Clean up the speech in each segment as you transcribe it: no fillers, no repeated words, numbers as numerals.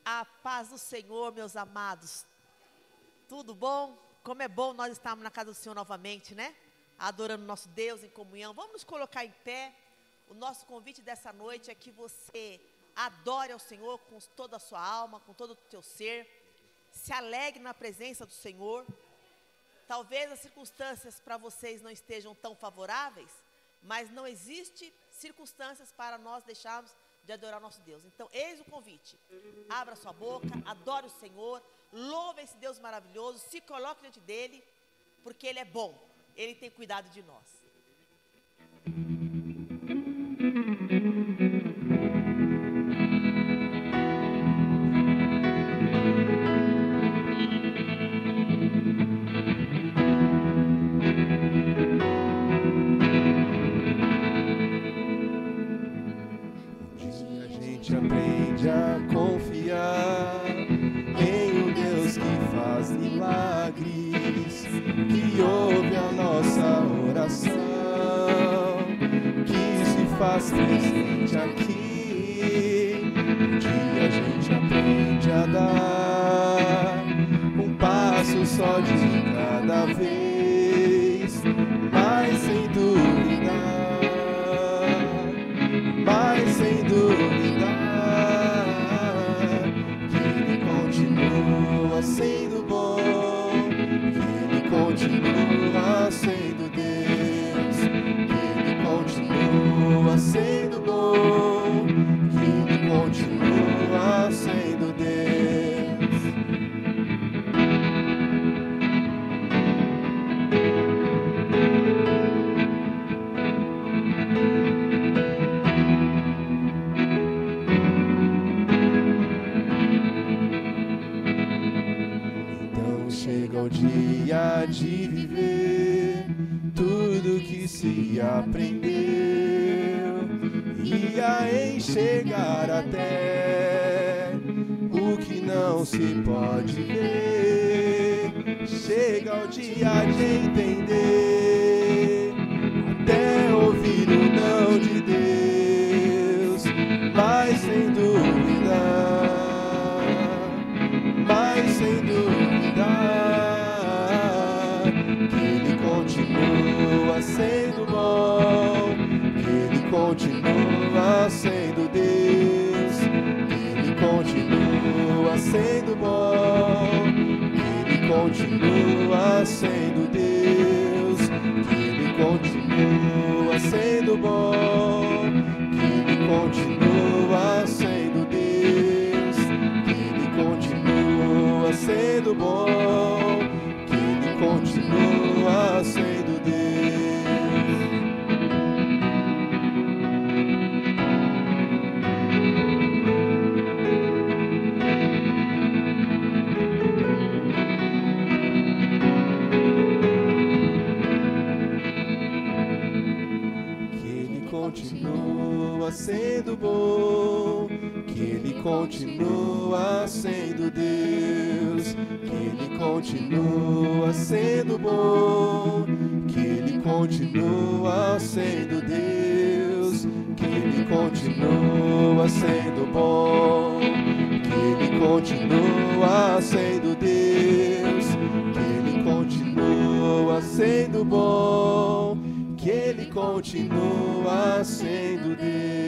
A paz do Senhor, meus amados. Tudo bom? Como é bom nós estarmos na casa do Senhor novamente, né? Adorando nosso Deus em comunhão. Vamos nos colocar em pé. O nosso convite dessa noite é que você adore ao Senhor com toda a sua alma, com todo o teu ser. Se alegre na presença do Senhor. Talvez as circunstâncias para vocês não estejam tão favoráveis, mas não existe circunstâncias para nós deixarmos de adorar o nosso Deus. Então, eis o convite. Abra sua boca, adore o Senhor, louve esse Deus maravilhoso, se coloque diante dele, porque ele é bom, ele tem cuidado de nós. Aprende a confiar em um Deus que faz milagres, que ouve a nossa oração, que se faz presente aqui. Um dia a gente aprende a dar um passo só de cada vez, mas sem dúvida, sendo bom, que ele continua sendo Deus, que ele continua sendo bom, que ele continua sendo Deus. Chega o dia de viver tudo que se aprendeu e a enxergar até o que não se pode ver. Chega o dia de entender, até ouvir o não de Deus, mas sem dúvida, sendo bom, que ele continua sendo Deus, que ele continua sendo bom, que ele continua sendo Deus, que ele continua sendo bom, que ele continua sendo Deus, que ele continua sendo bom, que ele continua sendo Deus. Continua sendo bom, que ele continua sendo Deus, que ele continua sendo bom, que ele continua sendo Deus, que ele continua sendo bom, que ele continua sendo Deus, que ele continua sendo bom, que ele continua sendo Deus.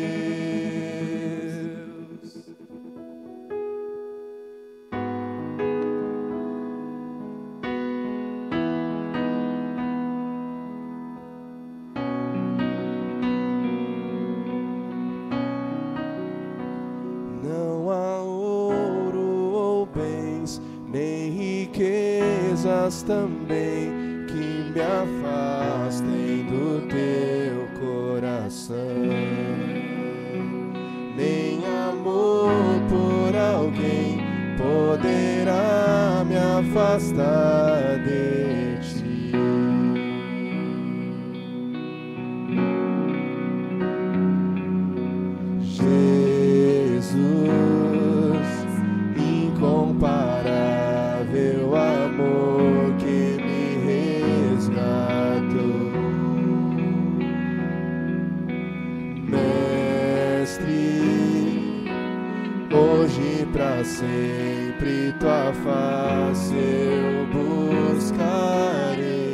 Não há ouro ou bens, nem riquezas também que me afastem do teu coração, nem amor por alguém poderá me afastar de ti. Jesus, incomparável amor que me resgatou, Mestre, hoje pra sempre tua face eu buscarei.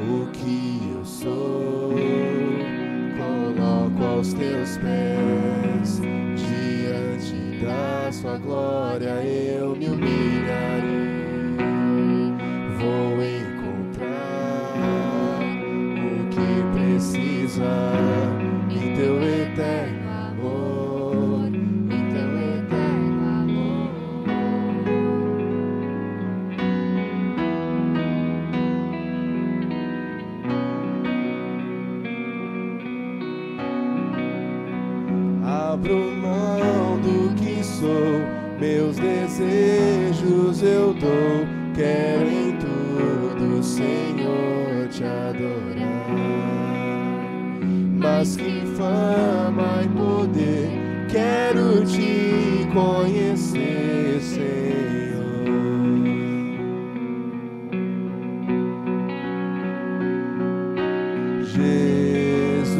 O que eu sou, coloco aos teus pés, diante da sua glória eu me humilharei. Vou encontrar o que precisa em teu eterno amor, em teu eterno amor. Abro mão do que sou, meus desejos eu dou, quero em tudo, Senhor, te adorar. Mas que fama e poder, quero te conhecer, Senhor. Jesus,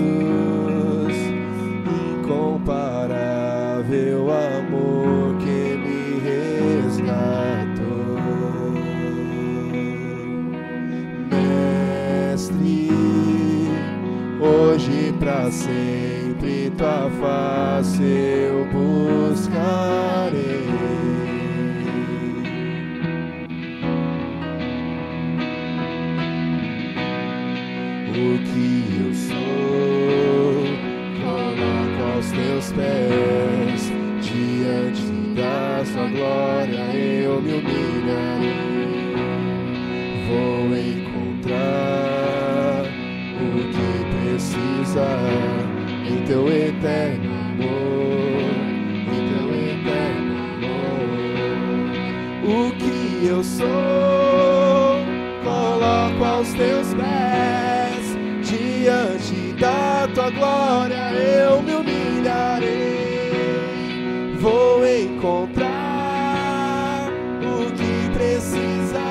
incomparável amor que me resgatou. Mestre, hoje pra sempre tua face eu buscarei. O que eu sou, coloco aos teus pés, diante da sua glória eu me humilharei. Vou encontrar o que precisa em teu eterno amor, em teu eterno amor. O que eu sou, coloco aos teus pés, diante da tua glória eu me humilharei. Vou encontrar o que precisa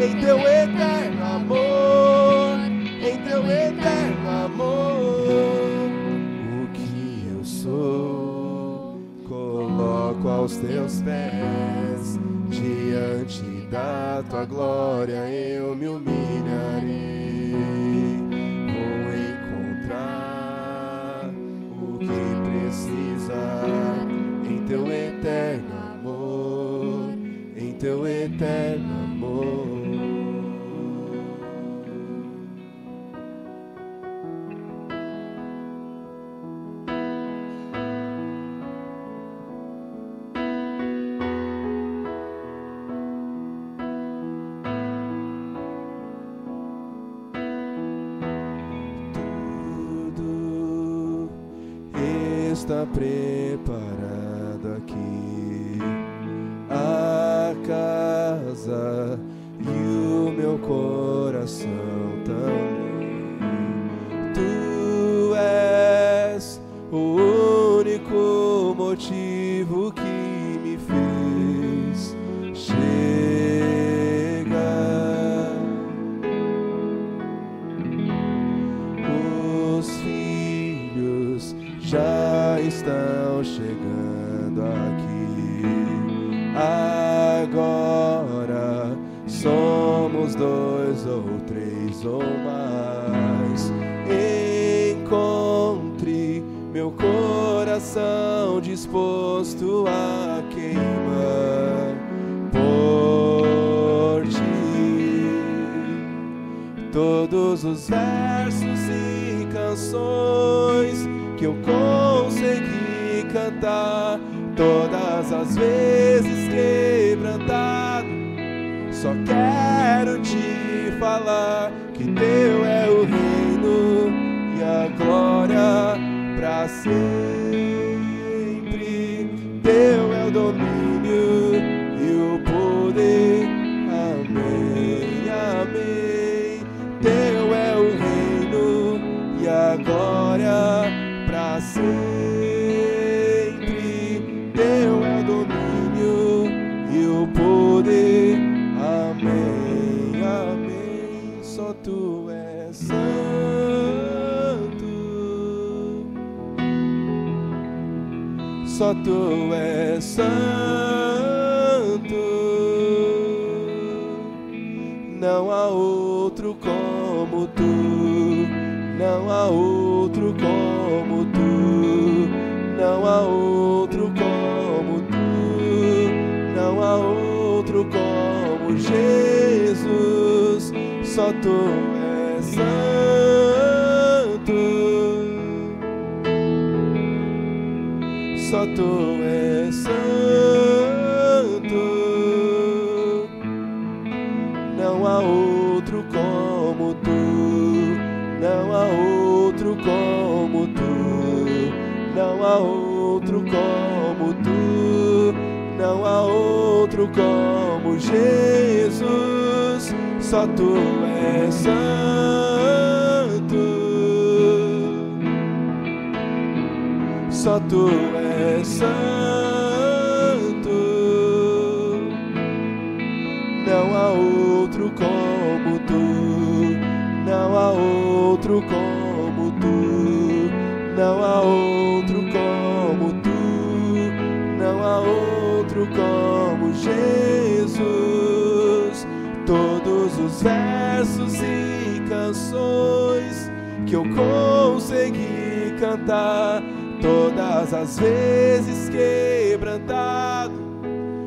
em teu eterno amor, em teu eterno amor. O que eu sou, coloco aos teus pés, diante da tua glória eu me humilharei. Em teu eterno amor, em teu eterno amor. Está preparado aqui a casa e o meu coração também. Tu és o único motivo que me fez chegar. Os filhos já estão chegando aqui. Agora somos 2 ou 3 ou mais. Encontre meu coração disposto a queimar por ti. Todos os versos e canções que eu consegui cantar, todas as vezes quebrantado, só quero te falar que teu é o reino e a glória pra sempre. Teu é o domínio e o poder, amém, amém. Teu é o reino e a glória pra sempre. Teu é o domínio e o poder, amém, amém. Só tu és santo. só tu és santo. Não há outro como tu, não há outro como tu, não há outro como tu, não há outro como Jesus, só tu és santo, só tu és santo, não há outro como tu, não há outro como tu, não há outro como tu, não há outro como Jesus, só tu és santo, só tu és santo, não há outro como tu, não há outro como tu, não há outro como tu, não há outro como Jesus. Todos os versos e canções que eu consegui cantar, todas as vezes quebrantado,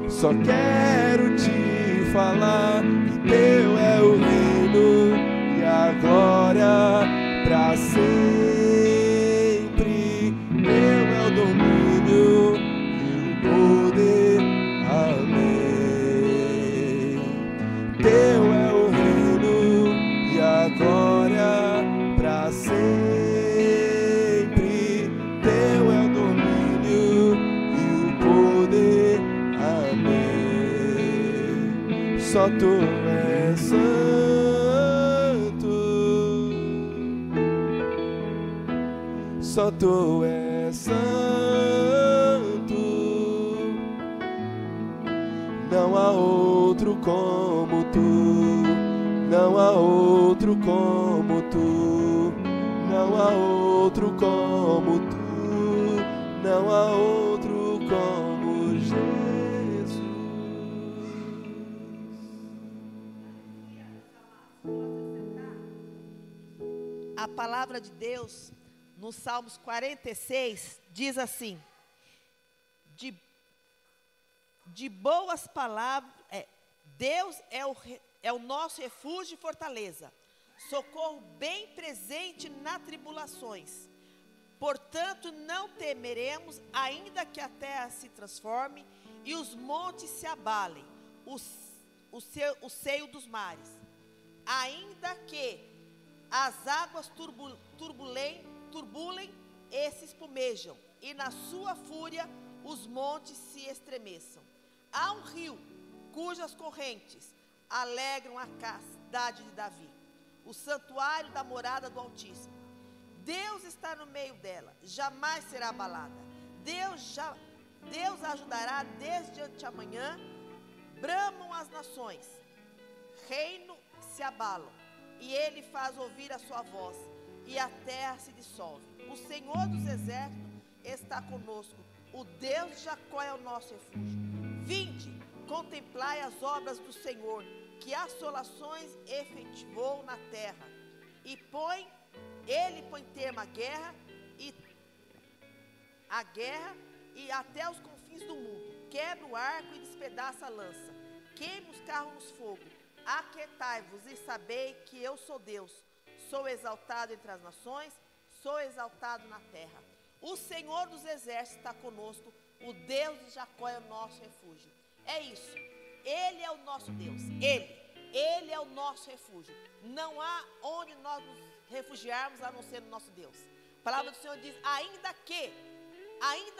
só quero te falar que teu é o reino e a glória pra sempre, teu é o domínio e o poder, amém. Teu é o reino e a glória pra sempre, teu é o domínio e o poder, amém. Só tu és santo, só tu és santo, não há outro como tu, não há outro como tu, não há outro como tu, não há outro como Jesus. A palavra de Deus, no Salmos 46, diz assim: de boas palavras, Deus é o nosso refúgio e fortaleza, socorro bem presente nas tribulações. Portanto, não temeremos, ainda que a terra se transforme e os montes se abalem, o seio dos mares, ainda que as águas turbulem e se espumejam, e na sua fúria os montes se estremeçam. Há um rio cujas correntes alegram a cidade de Davi, o santuário da morada do Altíssimo. Deus está no meio dela, jamais será abalada. Deus ajudará desde anteamanhã. Bramam as nações, reino se abalam, e ele faz ouvir a sua voz, e a terra se dissolve. O Senhor dos exércitos está conosco, o Deus de Jacó é o nosso refúgio. Vinde, contemplai as obras do Senhor, que assolações efetivou na terra. Ele põe termo à guerra e até os confins do mundo. Quebra o arco e despedaça a lança. Queima os carros nos fogo. Aquietai-vos e sabei que eu sou Deus. Sou exaltado entre as nações, sou exaltado na terra. O Senhor dos exércitos está conosco, o Deus de Jacó é o nosso refúgio. É isso, Ele é o nosso Deus, Ele é o nosso refúgio. Não há onde nós nos refugiarmos a não ser no nosso Deus. A palavra do Senhor diz, ainda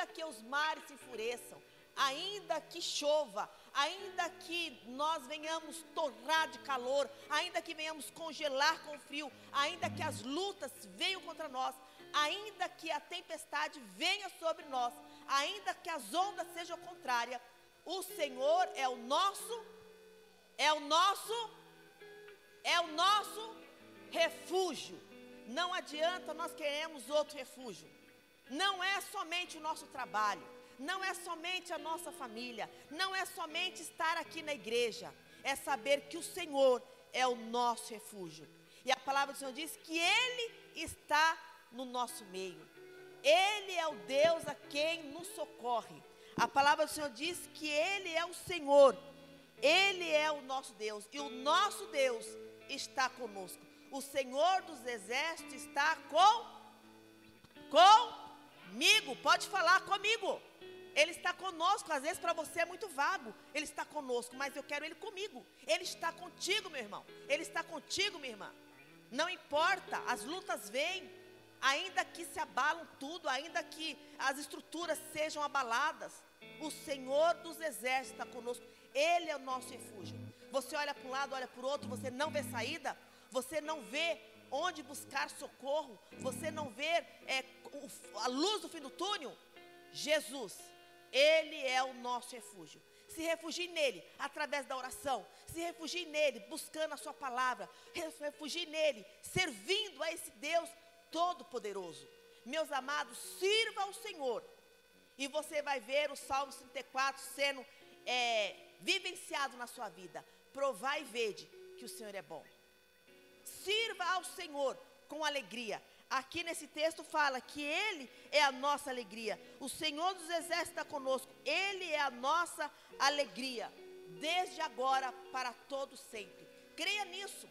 que os mares se enfureçam, ainda que chova, ainda que nós venhamos torrar de calor, ainda que venhamos congelar com frio, ainda que as lutas venham contra nós, ainda que a tempestade venha sobre nós, ainda que as ondas sejam contrárias, o Senhor é o nosso refúgio. Não adianta nós queremos outro refúgio. Não é somente o nosso trabalho, não é somente a nossa família, não é somente estar aqui na igreja, é saber que o Senhor é o nosso refúgio. E a palavra do Senhor diz que Ele está no nosso meio. Ele é o Deus a quem nos socorre. A palavra do Senhor diz que Ele é o Senhor. Ele é o nosso Deus. E o nosso Deus está conosco. O Senhor dos exércitos está comigo. Pode falar comigo. Ele está conosco. Às vezes para você é muito vago. Ele está conosco, mas eu quero Ele comigo. Ele está contigo, meu irmão. Ele está contigo, minha irmã. Não importa, as lutas vêm, ainda que se abalam tudo, ainda que as estruturas sejam abaladas, o Senhor dos exércitos está conosco. Ele é o nosso refúgio. Você olha para um lado, olha para o outro, você não vê saída, você não vê onde buscar socorro, você não vê a luz do fim do túnel. Jesus, Ele é o nosso refúgio. Se refugie nele, através da oração. Se refugie nele, buscando a sua palavra. Refugie nele, servindo a esse Deus todo-poderoso. Meus amados, sirva ao Senhor. E você vai ver o Salmo 34 sendo vivenciado na sua vida. Provai e vede que o Senhor é bom. Sirva ao Senhor com alegria. Aqui nesse texto fala que Ele é a nossa alegria. O Senhor dos exércitos está conosco. Ele é a nossa alegria, desde agora para todo sempre. Creia nisso.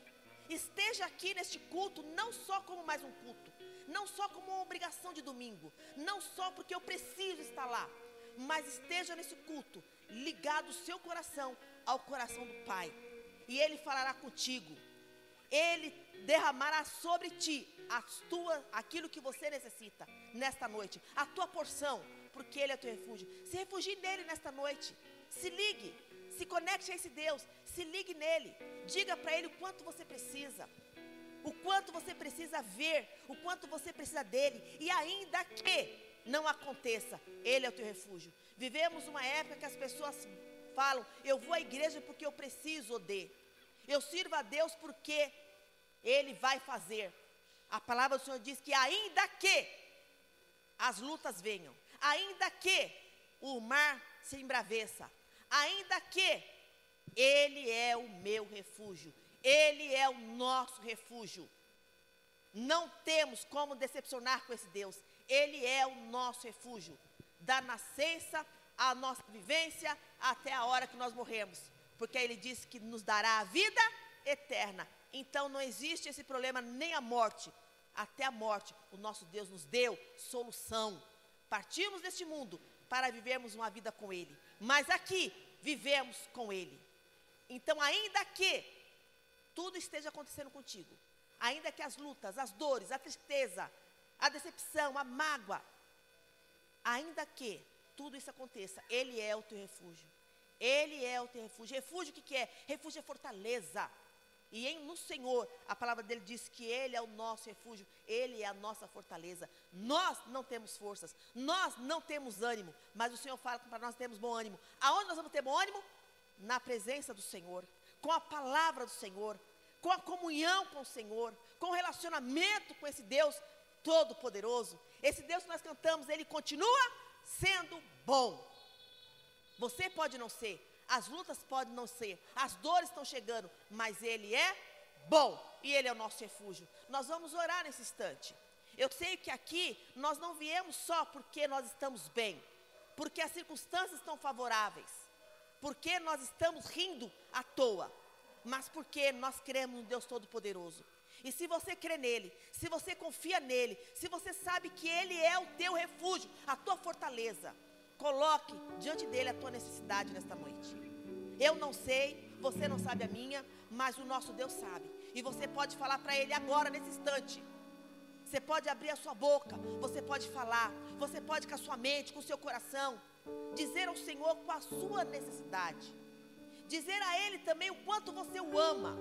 Esteja aqui neste culto, não só como mais um culto, não só como uma obrigação de domingo, não só porque eu preciso estar lá, mas esteja nesse culto, ligado o seu coração ao coração do Pai. E Ele falará contigo. Ele derramará sobre ti aquilo que você necessita nesta noite, a tua porção, porque Ele é teu refúgio. Se refugie nele nesta noite. Se ligue, se conecte a esse Deus, se ligue nele. Diga para Ele o quanto você precisa, o quanto você precisa ver, o quanto você precisa dele. E ainda que não aconteça, Ele é o teu refúgio. Vivemos uma época que as pessoas falam: eu vou à igreja porque eu preciso de, eu sirvo a Deus porque Ele vai fazer. A palavra do Senhor diz que ainda que as lutas venham, ainda que o mar se embraveça, ainda que Ele é o meu refúgio, Ele é o nosso refúgio. Não temos como decepcionar com esse Deus. Ele é o nosso refúgio, da nascença à nossa vivência, até a hora que nós morremos, porque Ele disse que nos dará a vida eterna. Então não existe esse problema, nem a morte. Até a morte, o nosso Deus nos deu solução. Partimos deste mundo para vivermos uma vida com Ele, mas aqui vivemos com Ele. Então, ainda que tudo esteja acontecendo contigo, ainda que as lutas, as dores, a tristeza, a decepção, a mágoa, ainda que tudo isso aconteça, Ele é o teu refúgio. Ele é o teu refúgio. Refúgio o que é? Refúgio é fortaleza. E no Senhor, a palavra dele diz que Ele é o nosso refúgio, Ele é a nossa fortaleza. Nós não temos forças, nós não temos ânimo, mas o Senhor fala que para nós temos bom ânimo. Aonde nós vamos ter bom ânimo? Na presença do Senhor, com a palavra do Senhor, com a comunhão com o Senhor, com o relacionamento com esse Deus todo-poderoso. Esse Deus que nós cantamos, Ele continua sendo bom. Você pode não ser, as lutas podem não ser, as dores estão chegando, mas Ele é bom e Ele é o nosso refúgio. Nós vamos orar nesse instante. Eu sei que aqui nós não viemos só porque nós estamos bem, porque as circunstâncias estão favoráveis, porque nós estamos rindo à toa, mas porque nós cremos no Deus Todo-Poderoso. E se você crê nele, se você confia nele, se você sabe que Ele é o teu refúgio, a tua fortaleza, coloque diante dele a tua necessidade nesta noite. Eu não sei, você não sabe a minha, mas o nosso Deus sabe. E você pode falar para Ele agora, nesse instante. Você pode abrir a sua boca, você pode falar, você pode com a sua mente, com o seu coração, dizer ao Senhor com a sua necessidade. Dizer a Ele também o quanto você o ama,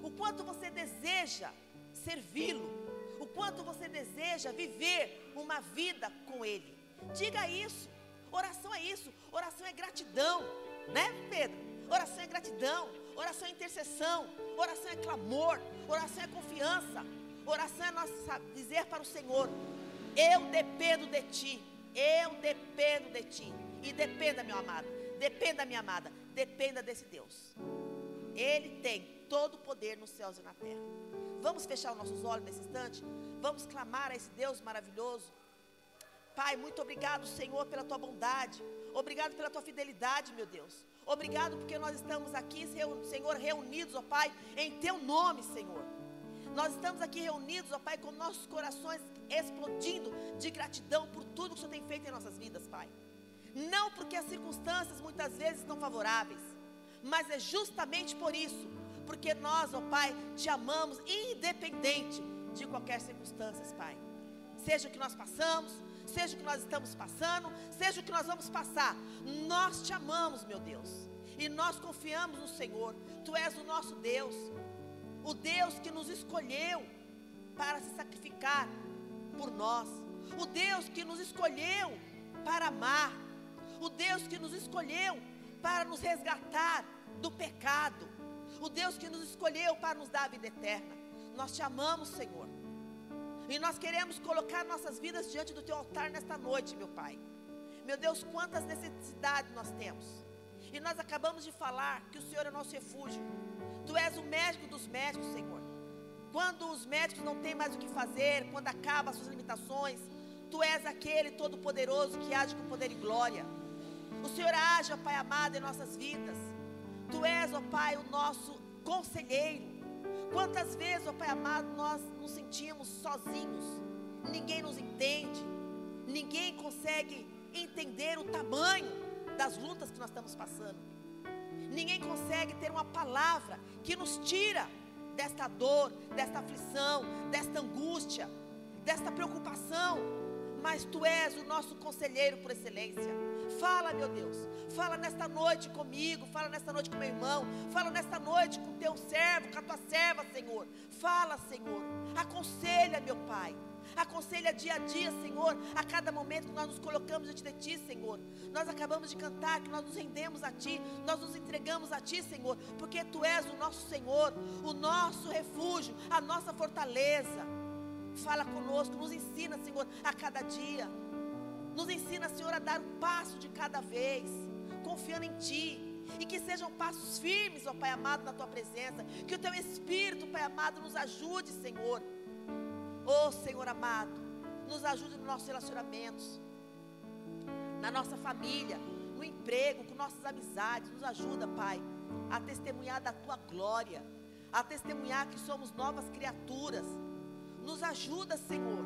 o quanto você deseja servi-lo, o quanto você deseja viver uma vida com Ele. Diga isso. Oração é isso, oração é gratidão, né, Pedro? Oração é gratidão, oração é intercessão, oração é clamor, oração é confiança, oração é nós dizer para o Senhor: eu dependo de Ti, Eu dependo de Ti. E dependa, meu amado, dependa, minha amada, dependa desse Deus. Ele tem todo o poder nos céus e na terra. Vamos fechar os nossos olhos nesse instante? Vamos clamar a esse Deus maravilhoso. Pai, muito obrigado, Senhor, pela Tua bondade. Obrigado pela Tua fidelidade, meu Deus. Obrigado porque nós estamos aqui, Senhor, reunidos, ó Pai, em Teu nome, Senhor. Nós estamos aqui reunidos, ó Pai, com nossos corações explodindo de gratidão por tudo que o Senhor tem feito em nossas vidas, Pai. Não porque as circunstâncias muitas vezes estão favoráveis, mas é justamente por isso, porque nós, ó Pai, Te amamos independente de qualquer circunstância, Pai. Seja o que nós passamos, seja o que nós estamos passando, seja o que nós vamos passar, nós Te amamos, meu Deus, e nós confiamos no Senhor. Tu és o nosso Deus, o Deus que nos escolheu para se sacrificar por nós, o Deus que nos escolheu para amar, o Deus que nos escolheu para nos resgatar do pecado, o Deus que nos escolheu para nos dar a vida eterna. Nós Te amamos, Senhor, e nós queremos colocar nossas vidas diante do Teu altar nesta noite, meu Pai. Meu Deus, quantas necessidades nós temos, e nós acabamos de falar que o Senhor é o nosso refúgio. Tu és o médico dos médicos, Senhor. Quando os médicos não têm mais o que fazer, quando acabam as suas limitações, Tu és aquele todo-poderoso que age com poder e glória. O Senhor age, ó Pai amado, em nossas vidas. Tu és, ó Pai, o nosso conselheiro. Quantas vezes, ó Pai amado, nós nos sentimos sozinhos, ninguém nos entende, ninguém consegue entender o tamanho das lutas que nós estamos passando, ninguém consegue ter uma palavra que nos tira desta dor, desta aflição, desta angústia, desta preocupação, mas Tu és o nosso conselheiro por excelência. Fala, meu Deus, fala nesta noite comigo, fala nesta noite com meu irmão, fala nesta noite com Teu servo, com a Tua serva, Senhor. Fala, Senhor, aconselha, meu Pai, aconselha dia a dia, Senhor, a cada momento que nós nos colocamos diante de Ti, Senhor. Nós acabamos de cantar que nós nos rendemos a Ti, nós nos entregamos a Ti, Senhor, porque Tu és o nosso Senhor, o nosso refúgio, a nossa fortaleza. Fala conosco, nos ensina, Senhor, a cada dia. Nos ensina, Senhor, a dar um passo de cada vez, confiando em Ti. E que sejam passos firmes, ó Pai amado, na Tua presença. Que o Teu Espírito, Pai amado, nos ajude, Senhor. Ó Senhor amado, nos ajude nos nossos relacionamentos, na nossa família, no emprego, com nossas amizades. Nos ajuda, Pai, a testemunhar da Tua glória, a testemunhar que somos novas criaturas. Nos ajuda, Senhor.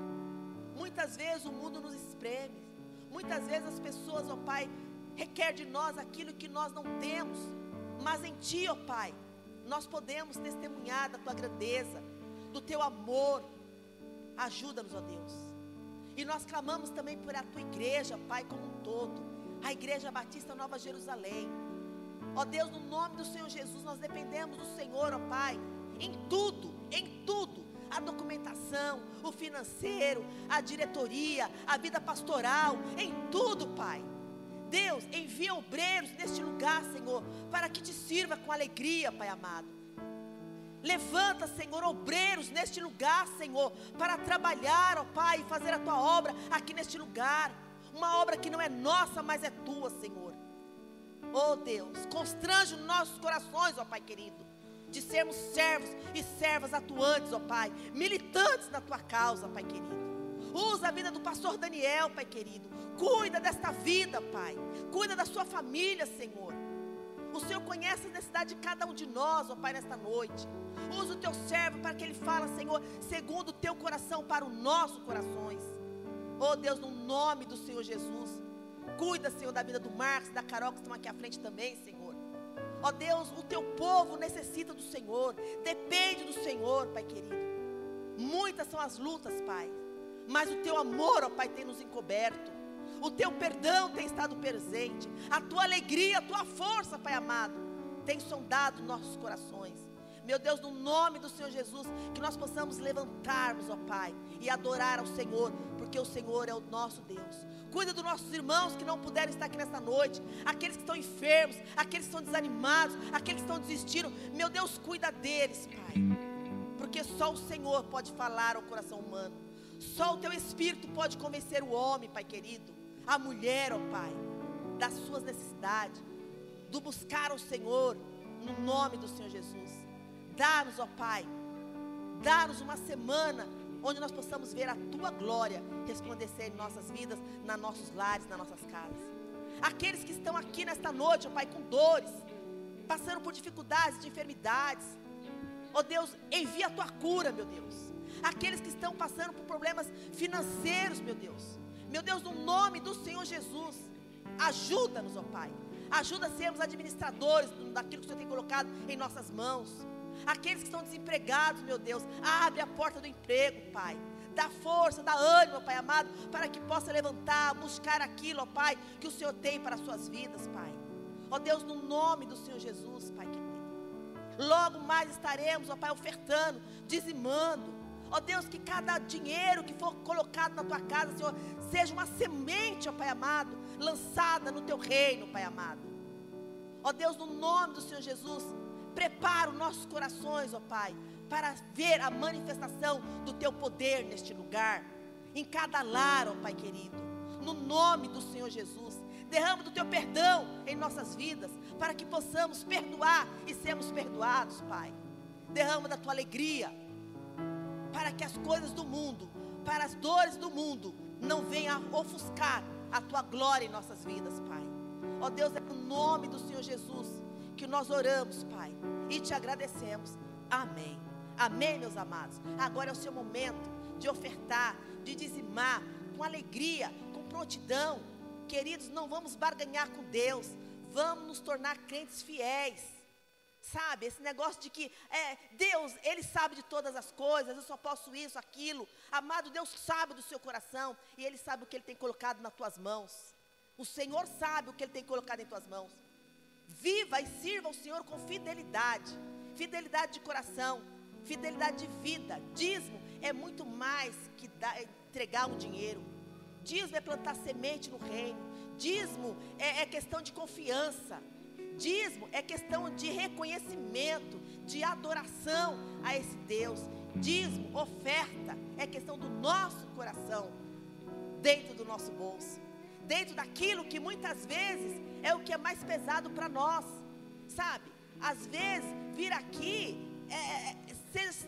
Muitas vezes o mundo nos espreme, muitas vezes as pessoas, ó Pai, requer de nós aquilo que nós não temos, mas em Ti, ó Pai, nós podemos testemunhar da Tua grandeza, do Teu amor. Ajuda-nos, ó Deus. E nós clamamos também por a Tua igreja, Pai, como um todo, a Igreja Batista Nova Jerusalém. Ó Deus, no nome do Senhor Jesus, nós dependemos do Senhor, ó Pai, em tudo, a documentação, o financeiro, a diretoria, a vida pastoral, em tudo, Pai. Deus, envia obreiros neste lugar, Senhor, para que Te sirva com alegria, Pai amado. Levanta, Senhor, obreiros neste lugar, Senhor, para trabalhar, ó Pai, e fazer a Tua obra aqui neste lugar. Uma obra que não é nossa, mas é Tua, Senhor. Ó Deus, constrange os nossos corações, ó Pai querido, de sermos servos e servas atuantes, ó Pai, militantes na Tua causa, Pai querido. Usa a vida do pastor Daniel, Pai querido. Cuida desta vida, Pai. Cuida da sua família, Senhor. O Senhor conhece a necessidade de cada um de nós, ó Pai, nesta noite. Usa o Teu servo para que ele fale, Senhor, segundo o Teu coração para os nossos corações. Ó Deus, no nome do Senhor Jesus. Cuida, Senhor, da vida do Marcos e da Carol, que estão aqui à frente também, Senhor. Ó Deus, o Teu povo necessita do Senhor, depende do Senhor, Pai querido. Muitas são as lutas, Pai, mas o Teu amor, ó Pai, tem nos encoberto. O Teu perdão tem estado presente. A Tua alegria, a Tua força, Pai amado, tem sondado nossos corações. Meu Deus, no nome do Senhor Jesus, que nós possamos levantarmos, ó Pai, e adorar ao Senhor, porque o Senhor é o nosso Deus. Cuida dos nossos irmãos que não puderam estar aqui nesta noite, aqueles que estão enfermos, aqueles que estão desanimados, aqueles que estão desistindo. Meu Deus, cuida deles, Pai, porque só o Senhor pode falar ao coração humano. Só o Teu Espírito pode convencer o homem, Pai querido. a mulher, ó Pai, das suas necessidades, do buscar o Senhor, no nome do Senhor Jesus. Dá-nos, ó Pai, dá-nos uma semana onde nós possamos ver a Tua glória resplandecer em nossas vidas, nos nossos lares, nas nossas casas. Aqueles que estão aqui nesta noite, ó Pai, com dores, passando por dificuldades, de enfermidades, ó Deus, envia a Tua cura, meu Deus. Aqueles que estão passando por problemas financeiros, meu Deus, no nome do Senhor Jesus, ajuda-nos, ó Pai. Ajuda a sermos administradores daquilo que o Senhor tem colocado em nossas mãos. Aqueles que estão desempregados, meu Deus, abre a porta do emprego, Pai. Dá força, dá ânimo, Pai amado, para que possa levantar, buscar aquilo, ó Pai, que o Senhor tem para as suas vidas, Pai. Ó Deus, no nome do Senhor Jesus, Pai querido. Logo mais estaremos, ó Pai, ofertando, dizimando. Ó Deus, que cada dinheiro que for colocado na Tua casa, Senhor, seja uma semente, ó Pai amado, lançada no Teu reino, Pai amado. Ó Deus, no nome do Senhor Jesus, prepara os nossos corações, ó Pai, para ver a manifestação do Teu poder neste lugar, em cada lar, ó Pai querido, no nome do Senhor Jesus. Derrama do Teu perdão em nossas vidas, para que possamos perdoar e sermos perdoados, Pai. Derrama da Tua alegria, para que as coisas do mundo, para as dores do mundo, não venham a ofuscar a Tua glória em nossas vidas, Pai. Ó Deus, é no nome do Senhor Jesus que nós oramos, Pai, e te agradecemos. Amém. Amém, meus amados. Agora é o seu momento de ofertar, de dizimar, com alegria, com prontidão. Queridos, não vamos barganhar com Deus, vamos nos tornar crentes fiéis. Sabe, esse negócio de que Deus, Ele sabe de todas as coisas, eu só posso isso, aquilo. Amado, Deus sabe do seu coração e Ele sabe o que Ele tem colocado nas tuas mãos. O Senhor sabe o que Ele tem colocado em tuas mãos. Viva e sirva o Senhor com fidelidade, fidelidade de coração, fidelidade de vida. Dízimo é muito mais que entregar um dinheiro. Dízimo é plantar semente no reino. Dízimo é questão de confiança. Dízimo é questão de reconhecimento, de adoração a esse Deus. Dízimo, oferta, é questão do nosso coração, dentro do nosso bolso, dentro daquilo que muitas vezes é o que é mais pesado para nós, sabe? Às vezes, vir aqui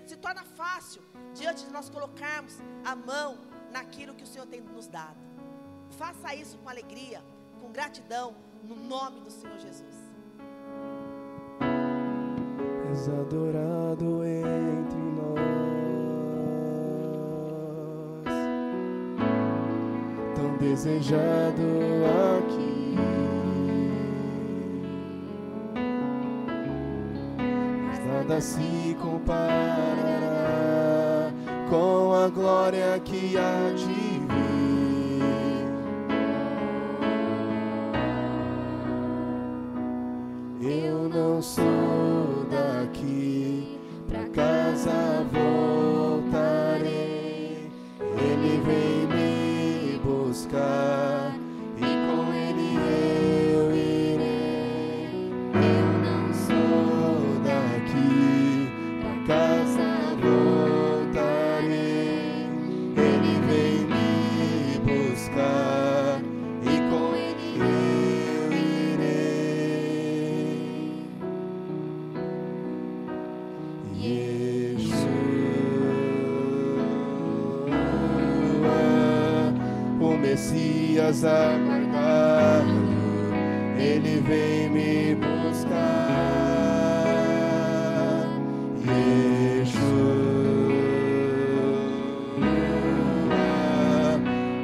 se torna fácil, diante de nós colocarmos a mão naquilo que o Senhor tem nos dado. Faça isso com alegria, com gratidão, no nome do Senhor Jesus. És adorado entre nós, tão desejado aqui, mas nada se comparará com a glória que há de vir. Eu não sou daqui, pra casa voltarei. Ele vem me buscar e com Ele eu irei. Eu não sou daqui, pra casa voltarei. Ele vem me buscar e com Ele eu irei. O Messias aguardado, Ele vem me buscar. Yeshua,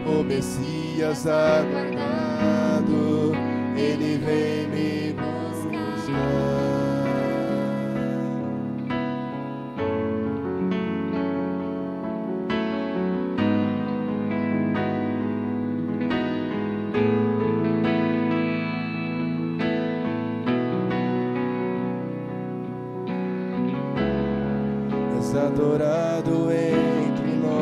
o Messias aguardado, Ele vem me buscar. Adorado entre nós,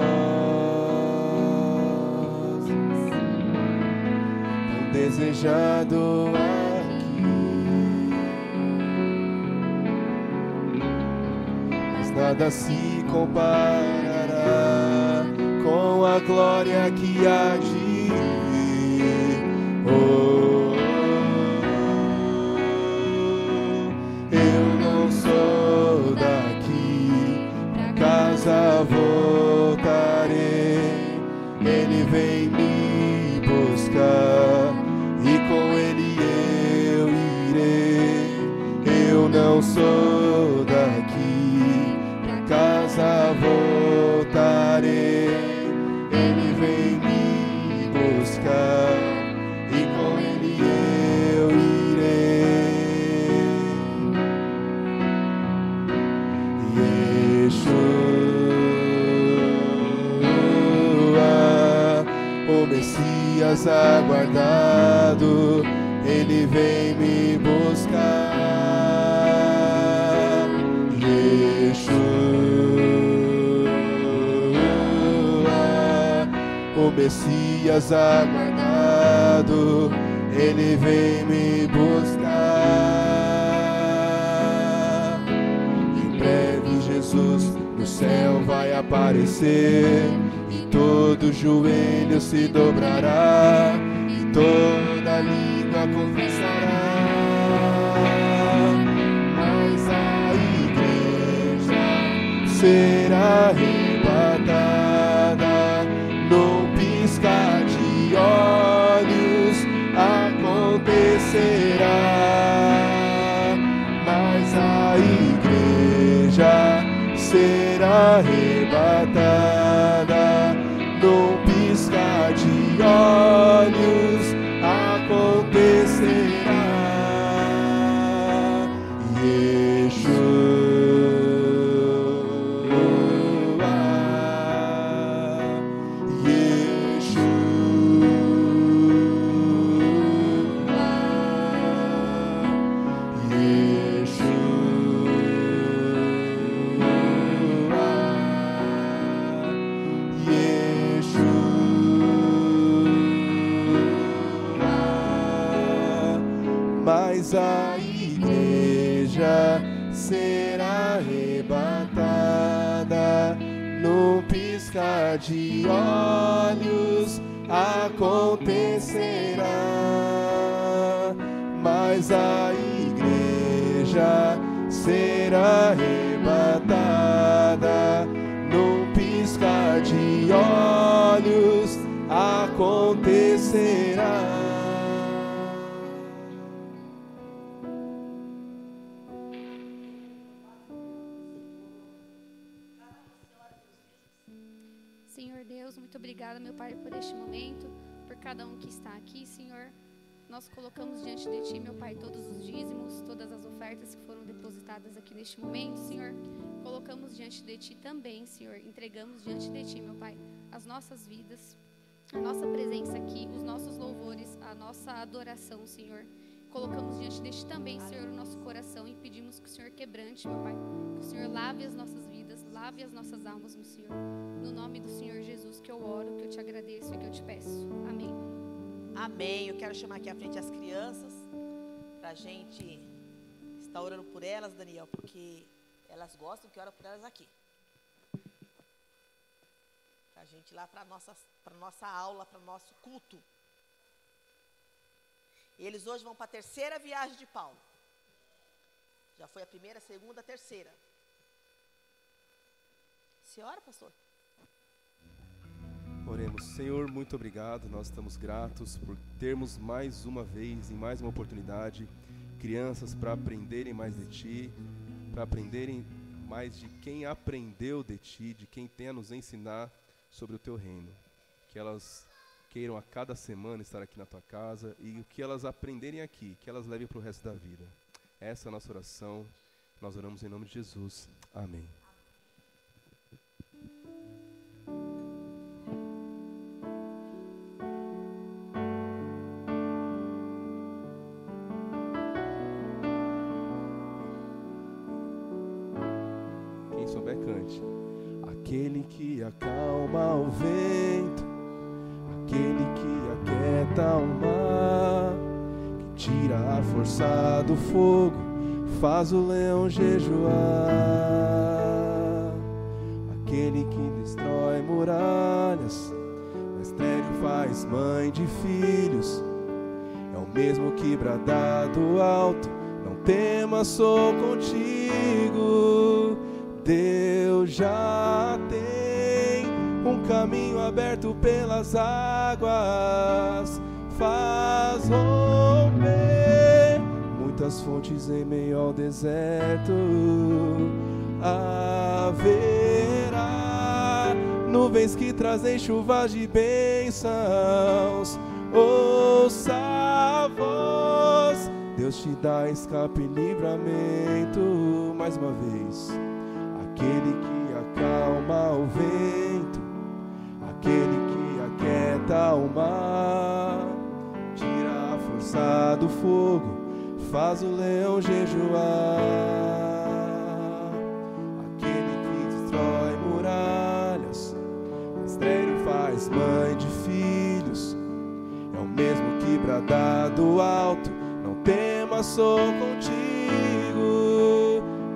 tão desejado aqui, mas nada se comparará com a glória que há de vir. Eu não sou daqui, pra casa voltarei. Ele vem me buscar e com ele eu irei. Eu não sou daqui, pra casa voltarei. Ele vem me buscar e com ele eu irei. Yeshua, o Messias aguardado, ele vem me buscar. Yeshua, o Messias aguardado, ele vem me buscar. Em breve Jesus no céu vai aparecer e todo joelho se dobrará e toda língua confessará. Mas a igreja será arrebatada num piscar de olhos, acontecerá. Mas a igreja será arrebatada num piscar de olhos, acontecerá. Mas a igreja será arrebatada num piscar de olhos, acontecerá. Mas a igreja será arrebatada num piscar de olhos, acontecerá. Senhor Deus, muito obrigada, meu Pai, por este momento, por cada um que está aqui, Senhor. Nós colocamos diante de Ti, meu Pai, todos os dízimos, todas as ofertas que foram depositadas aqui neste momento, Senhor. Colocamos diante de Ti também, Senhor. Entregamos diante de Ti, meu Pai, as nossas vidas, a nossa presença aqui, os nossos louvores, a nossa adoração, Senhor. Colocamos diante de Ti também, Senhor, o nosso coração e pedimos que o Senhor quebrante, meu Pai, que o Senhor lave as nossas vidas, lave as nossas almas, meu Senhor. No nome do Senhor Jesus que eu oro, que eu te agradeço e que eu te peço. Amém. Amém. Eu quero chamar aqui à frente as crianças para a gente estar orando por elas, Daniel, porque elas gostam que ora por elas aqui. Para a gente ir lá para nossa aula, para o nosso culto. Eles hoje vão para a terceira viagem de Paulo. Já foi a primeira, a segunda, a terceira. Senhora, pastor? Oremos. Senhor, muito obrigado. Nós estamos gratos por termos mais uma vez, em mais uma oportunidade, crianças para aprenderem mais de Ti, para aprenderem mais de quem aprendeu de Ti, de quem tem a nos ensinar sobre o Teu reino. Que elas queiram a cada semana estar aqui na Tua casa e o que elas aprenderem aqui, que elas levem para o resto da vida. Essa é a nossa oração. Nós oramos em nome de Jesus. Amém. Quem souber, cante. Aquele que acalma o vento, aquele que aquieta o mar, que tira a força do fogo, faz o leão jejuar. Aquele que destrói muralhas, na estéril faz mãe de filhos, É o mesmo que bradar do alto: não temas, sou contigo. Deus já tem um caminho aberto pelas águas, faz romper muitas fontes em meio ao deserto. Haverá nuvens que trazem chuvas de bênçãos. Ouça a voz, Deus te dá escape e livramento. Mais uma vez: aquele que acalma o vento, aquele que aquieta o mar, tira a força do fogo, faz o leão jejuar. Aquele que destrói muralhas, estéril faz mãe de filhos. É o mesmo que bradar do alto: não temas, sou contigo.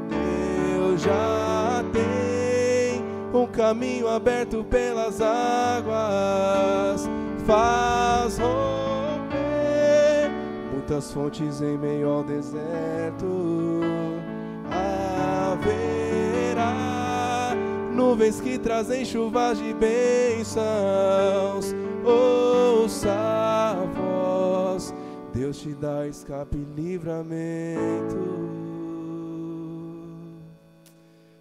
Deus já tem um caminho aberto pelas águas, faz romper muitas fontes em meio ao deserto. Haverá nuvens que trazem chuvas de bênçãos. Ouça a voz, Deus te dá escape e livramento.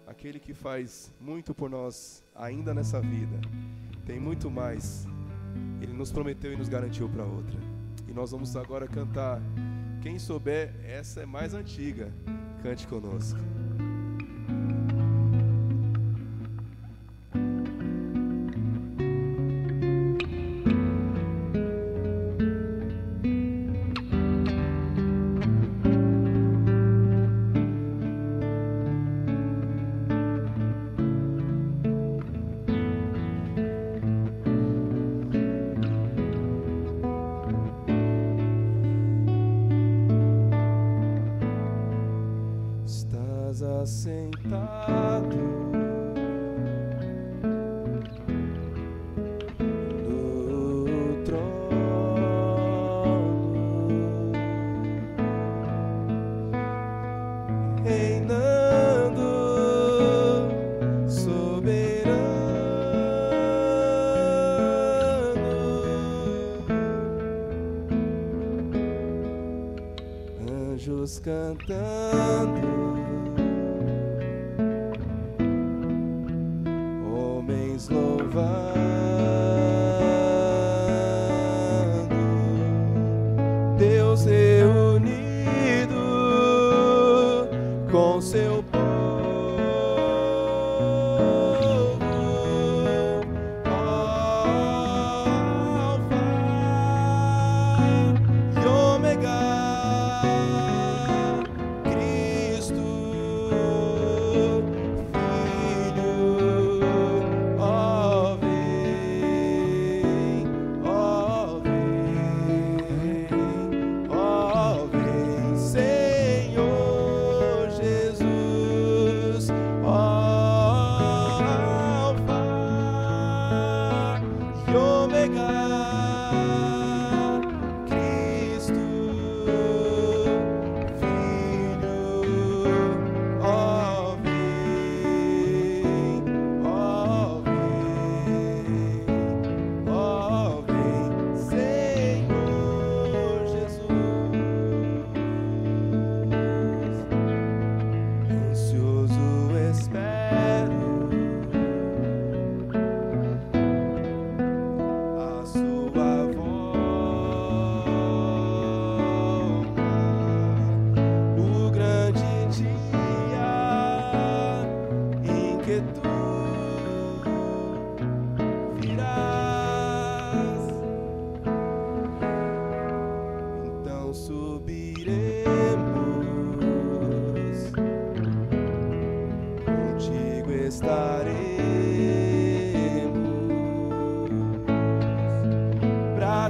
Aquele que faz muito por nós ainda nessa vida, tem muito mais. Ele nos prometeu e nos garantiu para outra. E nós vamos agora cantar. Quem souber, essa é mais antiga. Cante conosco. Assentado no trono, reinando soberano, anjos cantando, louvando, Deus reunido com seu povo, Alfa e Ômega, Cristo,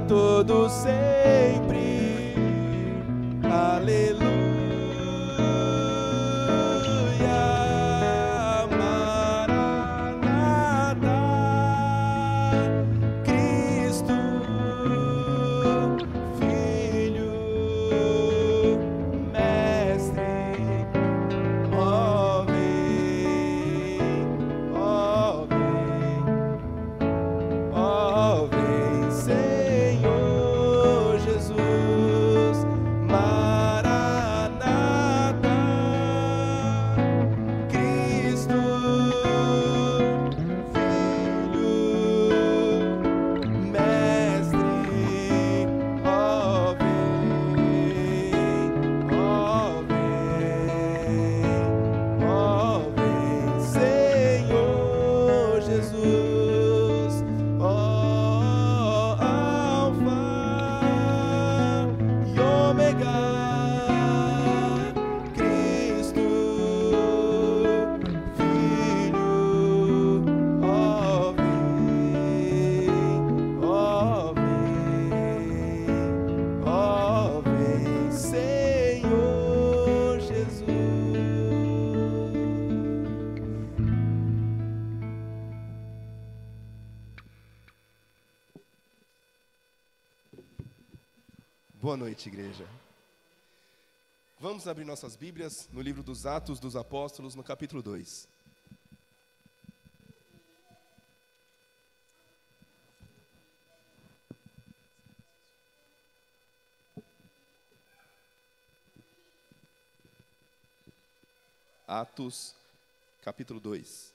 todo sempre, aleluia, Maranata, Cristo, Filho Boa noite, igreja. Vamos abrir nossas Bíblias no livro dos Atos dos Apóstolos, no capítulo 2. Atos, capítulo 2.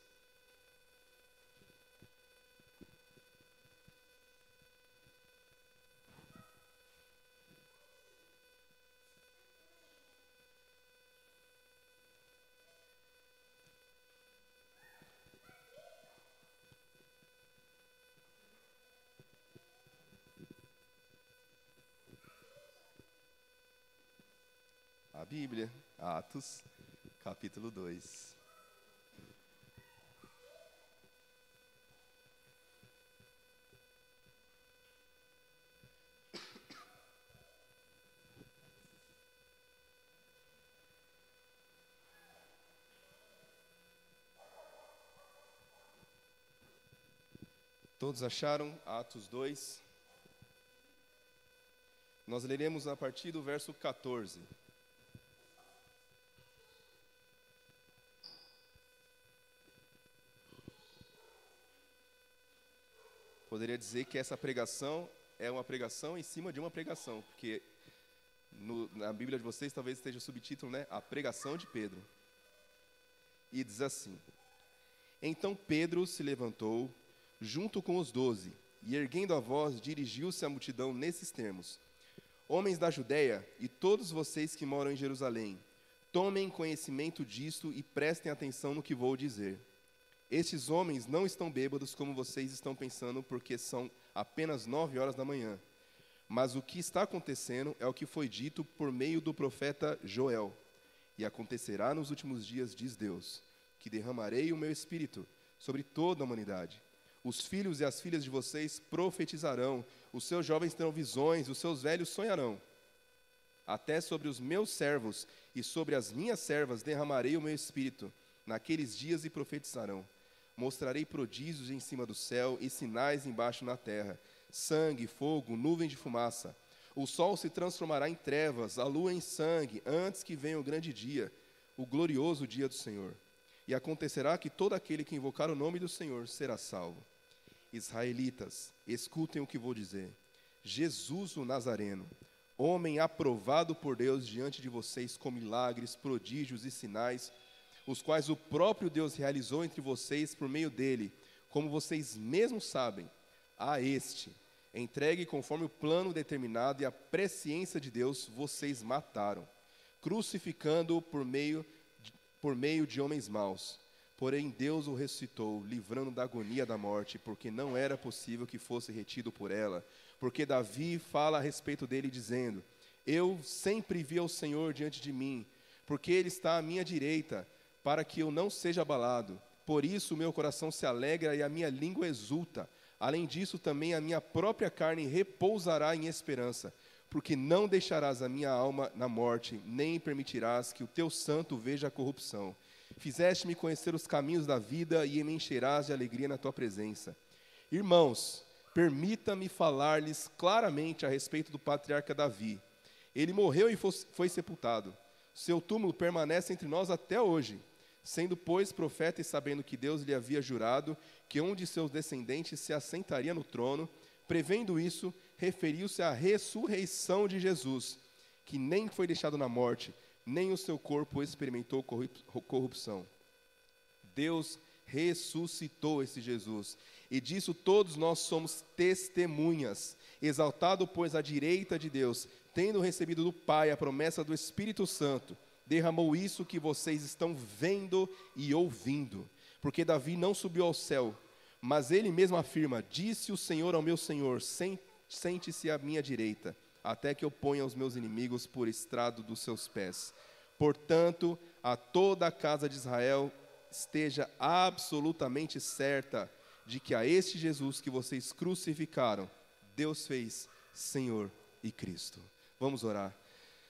A Bíblia, Atos, capítulo 2. Todos acharam Atos 2? Nós leremos a partir do verso 14. Poderia dizer que essa pregação é uma pregação em cima de uma pregação, porque na Bíblia de vocês talvez esteja o subtítulo, né? A pregação de Pedro. E diz assim: Então Pedro se levantou, junto com os 12, e erguendo a voz, dirigiu-se à multidão nesses termos: Homens da Judéia e todos vocês que moram em Jerusalém, tomem conhecimento disto e prestem atenção no que vou dizer. Estes homens não estão bêbados como vocês estão pensando, porque são apenas 9 horas da manhã. Mas o que está acontecendo é o que foi dito por meio do profeta Joel. E acontecerá nos últimos dias, diz Deus, que derramarei o meu espírito sobre toda a humanidade. Os filhos e as filhas de vocês profetizarão, os seus jovens terão visões, os seus velhos sonharão. Até sobre os meus servos e sobre as minhas servas derramarei o meu espírito. Naqueles dias e profetizarão. Mostrarei prodígios em cima do céu e sinais embaixo na terra, sangue, fogo, nuvem de fumaça. O sol se transformará em trevas, a lua em sangue, antes que venha o grande dia, o glorioso dia do Senhor. E acontecerá que todo aquele que invocar o nome do Senhor será salvo. Israelitas, escutem o que vou dizer. Jesus o Nazareno, homem aprovado por Deus diante de vocês com milagres, prodígios e sinais, os quais o próprio Deus realizou entre vocês por meio dele, como vocês mesmos sabem, a este, entregue conforme o plano determinado e a presciência de Deus, vocês mataram, crucificando-o por meio de homens maus. Porém Deus o ressuscitou, livrando da agonia da morte, porque não era possível que fosse retido por ela. Porque Davi fala a respeito dele, dizendo: Eu sempre vi ao Senhor diante de mim, porque ele está à minha direita, para que eu não seja abalado. Por isso o meu coração se alegra e a minha língua exulta. Além disso, também a minha própria carne repousará em esperança, porque não deixarás a minha alma na morte, nem permitirás que o teu santo veja a corrupção. Fizeste-me conhecer os caminhos da vida e me encherás de alegria na tua presença. Irmãos, permita-me falar-lhes claramente a respeito do patriarca Davi. Ele morreu e foi sepultado. Seu túmulo permanece entre nós até hoje. Sendo, pois, profeta e sabendo que Deus lhe havia jurado que um de seus descendentes se assentaria no trono, prevendo isso, referiu-se à ressurreição de Jesus, que nem foi deixado na morte, nem o seu corpo experimentou corrupção. Deus ressuscitou esse Jesus, e disso todos nós somos testemunhas. Exaltado, pois, à direita de Deus, tendo recebido do Pai a promessa do Espírito Santo, derramou isso que vocês estão vendo e ouvindo. Porque Davi não subiu ao céu, mas ele mesmo afirma: Disse o Senhor ao meu Senhor, sente-se à minha direita, até que eu ponha os meus inimigos por estrado dos seus pés. Portanto, a toda a casa de Israel esteja absolutamente certa de que a este Jesus que vocês crucificaram, Deus fez Senhor e Cristo. Vamos orar.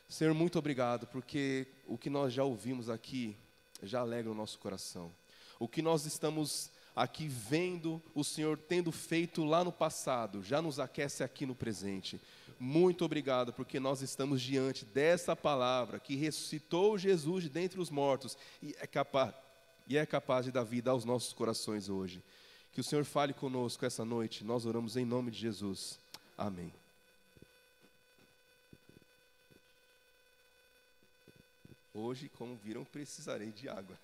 Senhor, muito obrigado, porque o que nós já ouvimos aqui já alegra o nosso coração. O que nós estamos aqui vendo o Senhor tendo feito lá no passado, já nos aquece aqui no presente. muito obrigado, porque nós estamos diante dessa palavra que ressuscitou Jesus de dentre os mortos e é capaz de dar vida aos nossos corações hoje. Que o Senhor fale conosco essa noite, nós oramos em nome de Jesus. Amém. Hoje, como viram, precisarei de água.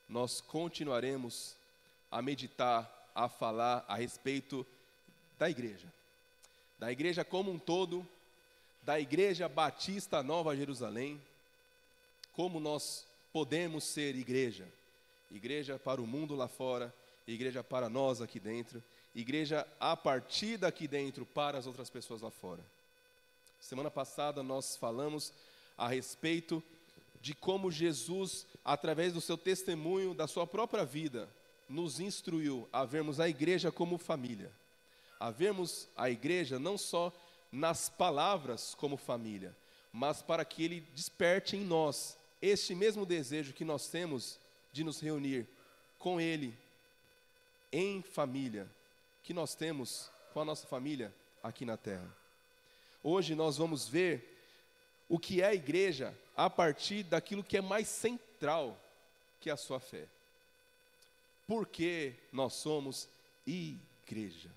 Nós continuaremos a meditar, a falar a respeito da igreja como um todo, da Igreja Batista Nova Jerusalém, como nós podemos ser igreja para o mundo lá fora, igreja para nós aqui dentro, igreja a partir daqui dentro para as outras pessoas lá fora. Semana passada nós falamos a respeito de como Jesus, através do seu testemunho, da sua própria vida, nos instruiu a vermos a igreja como família, a vermos a igreja não só nas palavras como família, mas para que Ele desperte em nós este mesmo desejo que nós temos de nos reunir com Ele em família, que nós temos com a nossa família aqui na terra. Hoje nós vamos ver o que é a igreja a partir daquilo que é mais central, que é a sua fé. Por que nós somos igreja?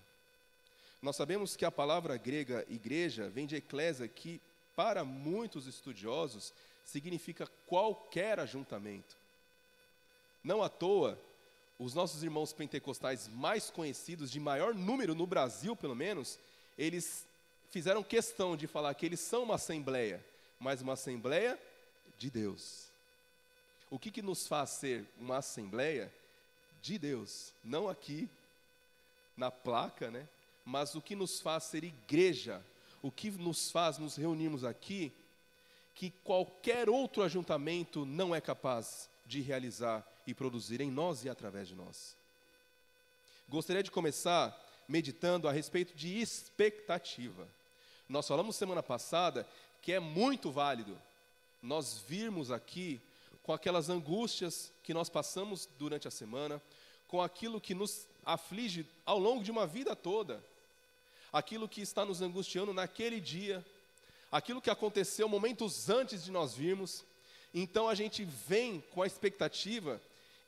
Nós sabemos que a palavra grega igreja vem de eclésia, que para muitos estudiosos significa qualquer ajuntamento. Não à toa, os nossos irmãos pentecostais mais conhecidos, de maior número no Brasil pelo menos, eles fizeram questão de falar que eles são uma assembleia, mas uma assembleia de Deus. O que nos faz ser uma assembleia de Deus? Não aqui na placa, né? Mas o que nos faz ser igreja, o que nos faz nos reunirmos aqui, que qualquer outro ajuntamento não é capaz de realizar e produzir em nós e através de nós. Gostaria de começar meditando a respeito de expectativa. Nós falamos semana passada que é muito válido nós virmos aqui com aquelas angústias que nós passamos durante a semana, com aquilo que nos aflige ao longo de uma vida toda, aquilo que está nos angustiando naquele dia, aquilo que aconteceu momentos antes de nós virmos. Então a gente vem com a expectativa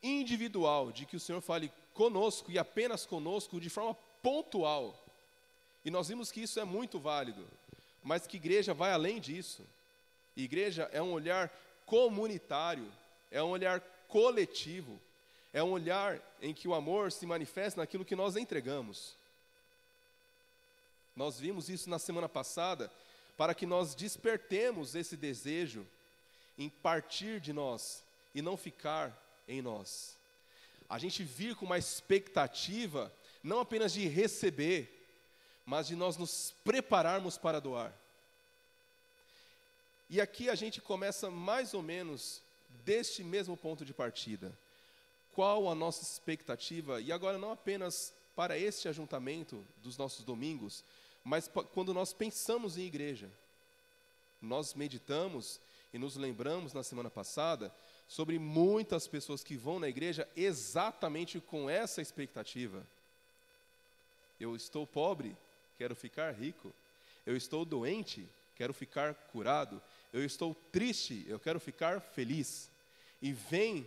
individual de que o Senhor fale conosco e apenas conosco de forma pontual. E nós vimos que isso é muito válido, mas que igreja vai além disso. Igreja é um olhar comunitário, é um olhar coletivo, é um olhar em que o amor se manifesta naquilo que nós entregamos. Nós vimos isso na semana passada, para que nós despertemos esse desejo em partir de nós e não ficar em nós. A gente vir com uma expectativa, não apenas de receber, mas de nós nos prepararmos para doar. E aqui a gente começa mais ou menos deste mesmo ponto de partida. Qual a nossa expectativa? E agora não apenas para este ajuntamento dos nossos domingos, mas quando nós pensamos em igreja. Nós meditamos e nos lembramos na semana passada sobre muitas pessoas que vão na igreja exatamente com essa expectativa. Eu estou pobre, quero ficar rico. Eu estou doente, quero ficar curado. Eu estou triste, eu quero ficar feliz. E vem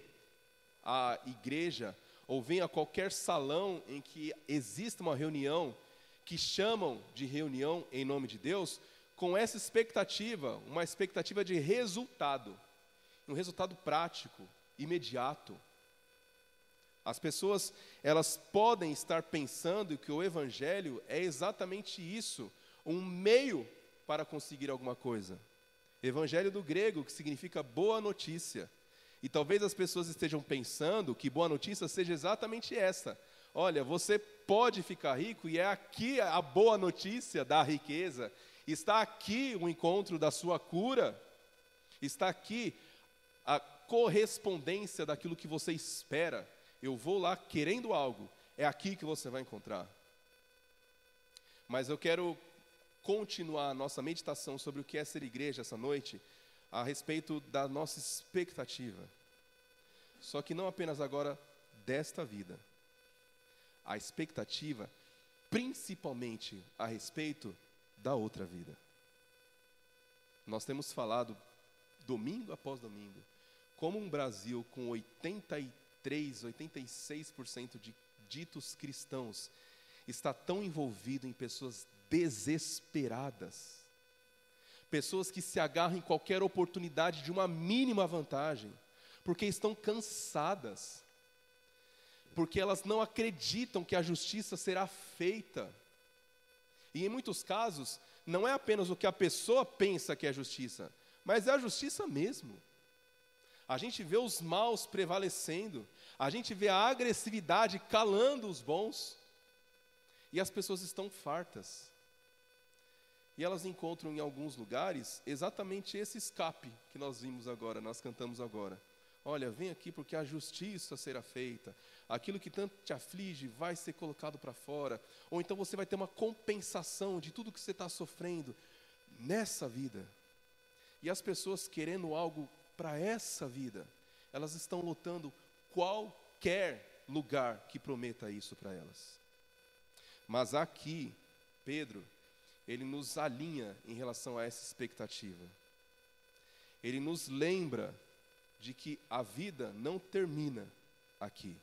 à igreja, ou vem a qualquer salão em que exista uma reunião, que chamam de reunião em nome de Deus, com essa expectativa, uma expectativa de resultado, um resultado prático, imediato. As pessoas, elas podem estar pensando que o evangelho é exatamente isso, um meio para conseguir alguma coisa. Evangelho do grego, que significa boa notícia. E talvez as pessoas estejam pensando que boa notícia seja exatamente essa. Olha, você pode ficar rico e é aqui a boa notícia da riqueza. Está aqui o encontro da sua cura. Está aqui a correspondência daquilo que você espera. Eu vou lá querendo algo. É aqui que você vai encontrar. Mas eu quero continuar a nossa meditação sobre o que é ser igreja essa noite, a respeito da nossa expectativa. Só que não apenas agora desta vida, a expectativa, principalmente a respeito da outra vida. Nós temos falado, domingo após domingo, como um Brasil com 86% de ditos cristãos está tão envolvido em pessoas desesperadas, pessoas que se agarram em qualquer oportunidade de uma mínima vantagem, porque estão cansadas, porque elas não acreditam que a justiça será feita. E em muitos casos, não é apenas o que a pessoa pensa que é justiça, mas é a justiça mesmo. A gente vê os maus prevalecendo, a gente vê a agressividade calando os bons, e as pessoas estão fartas. E elas encontram em alguns lugares exatamente esse escape que nós vimos agora, nós cantamos agora. Olha, vem aqui porque a justiça será feita, aquilo que tanto te aflige vai ser colocado para fora, ou então você vai ter uma compensação de tudo que você está sofrendo nessa vida. E as pessoas querendo algo para essa vida, elas estão lutando qualquer lugar que prometa isso para elas. Mas aqui, Pedro, ele nos alinha em relação a essa expectativa. Ele nos lembra de que a vida não termina aqui.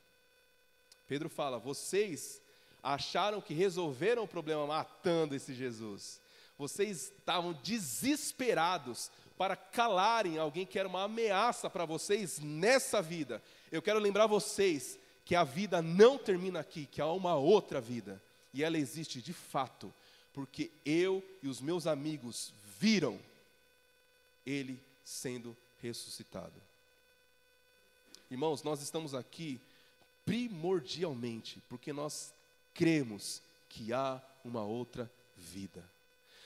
Pedro fala, vocês acharam que resolveram o problema matando esse Jesus. Vocês estavam desesperados para calarem alguém que era uma ameaça para vocês nessa vida. Eu quero lembrar vocês que a vida não termina aqui, que há uma outra vida. E ela existe de fato, porque eu e os meus amigos viram ele sendo ressuscitado. Irmãos, nós estamos aqui primordialmente porque nós cremos que há uma outra vida.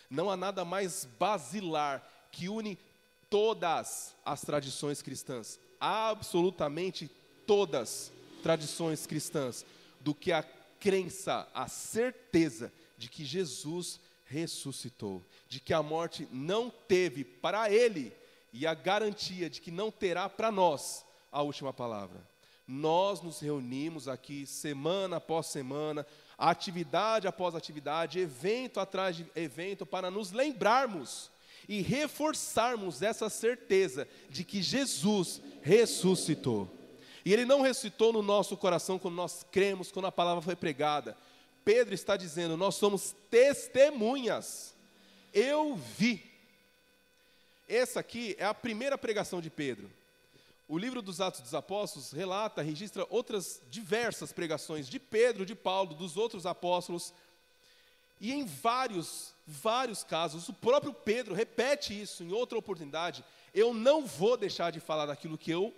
Não há nada mais basilar que une todas as tradições cristãs, absolutamente todas tradições cristãs, do que a crença, a certeza de que Jesus ressuscitou, de que a morte não teve para ele, e a garantia de que não terá para nós a última palavra. Nós nos reunimos aqui semana após semana, atividade após atividade, evento atrás de evento, para nos lembrarmos e reforçarmos essa certeza de que Jesus ressuscitou. E ele não ressuscitou no nosso coração quando nós cremos, quando a palavra foi pregada. Pedro está dizendo, nós somos testemunhas. Eu vi. Essa aqui é a primeira pregação de Pedro. O livro dos Atos dos Apóstolos relata, registra outras diversas pregações de Pedro, de Paulo, dos outros apóstolos. E em vários casos, o próprio Pedro repete isso em outra oportunidade. Eu não vou deixar de falar daquilo que eu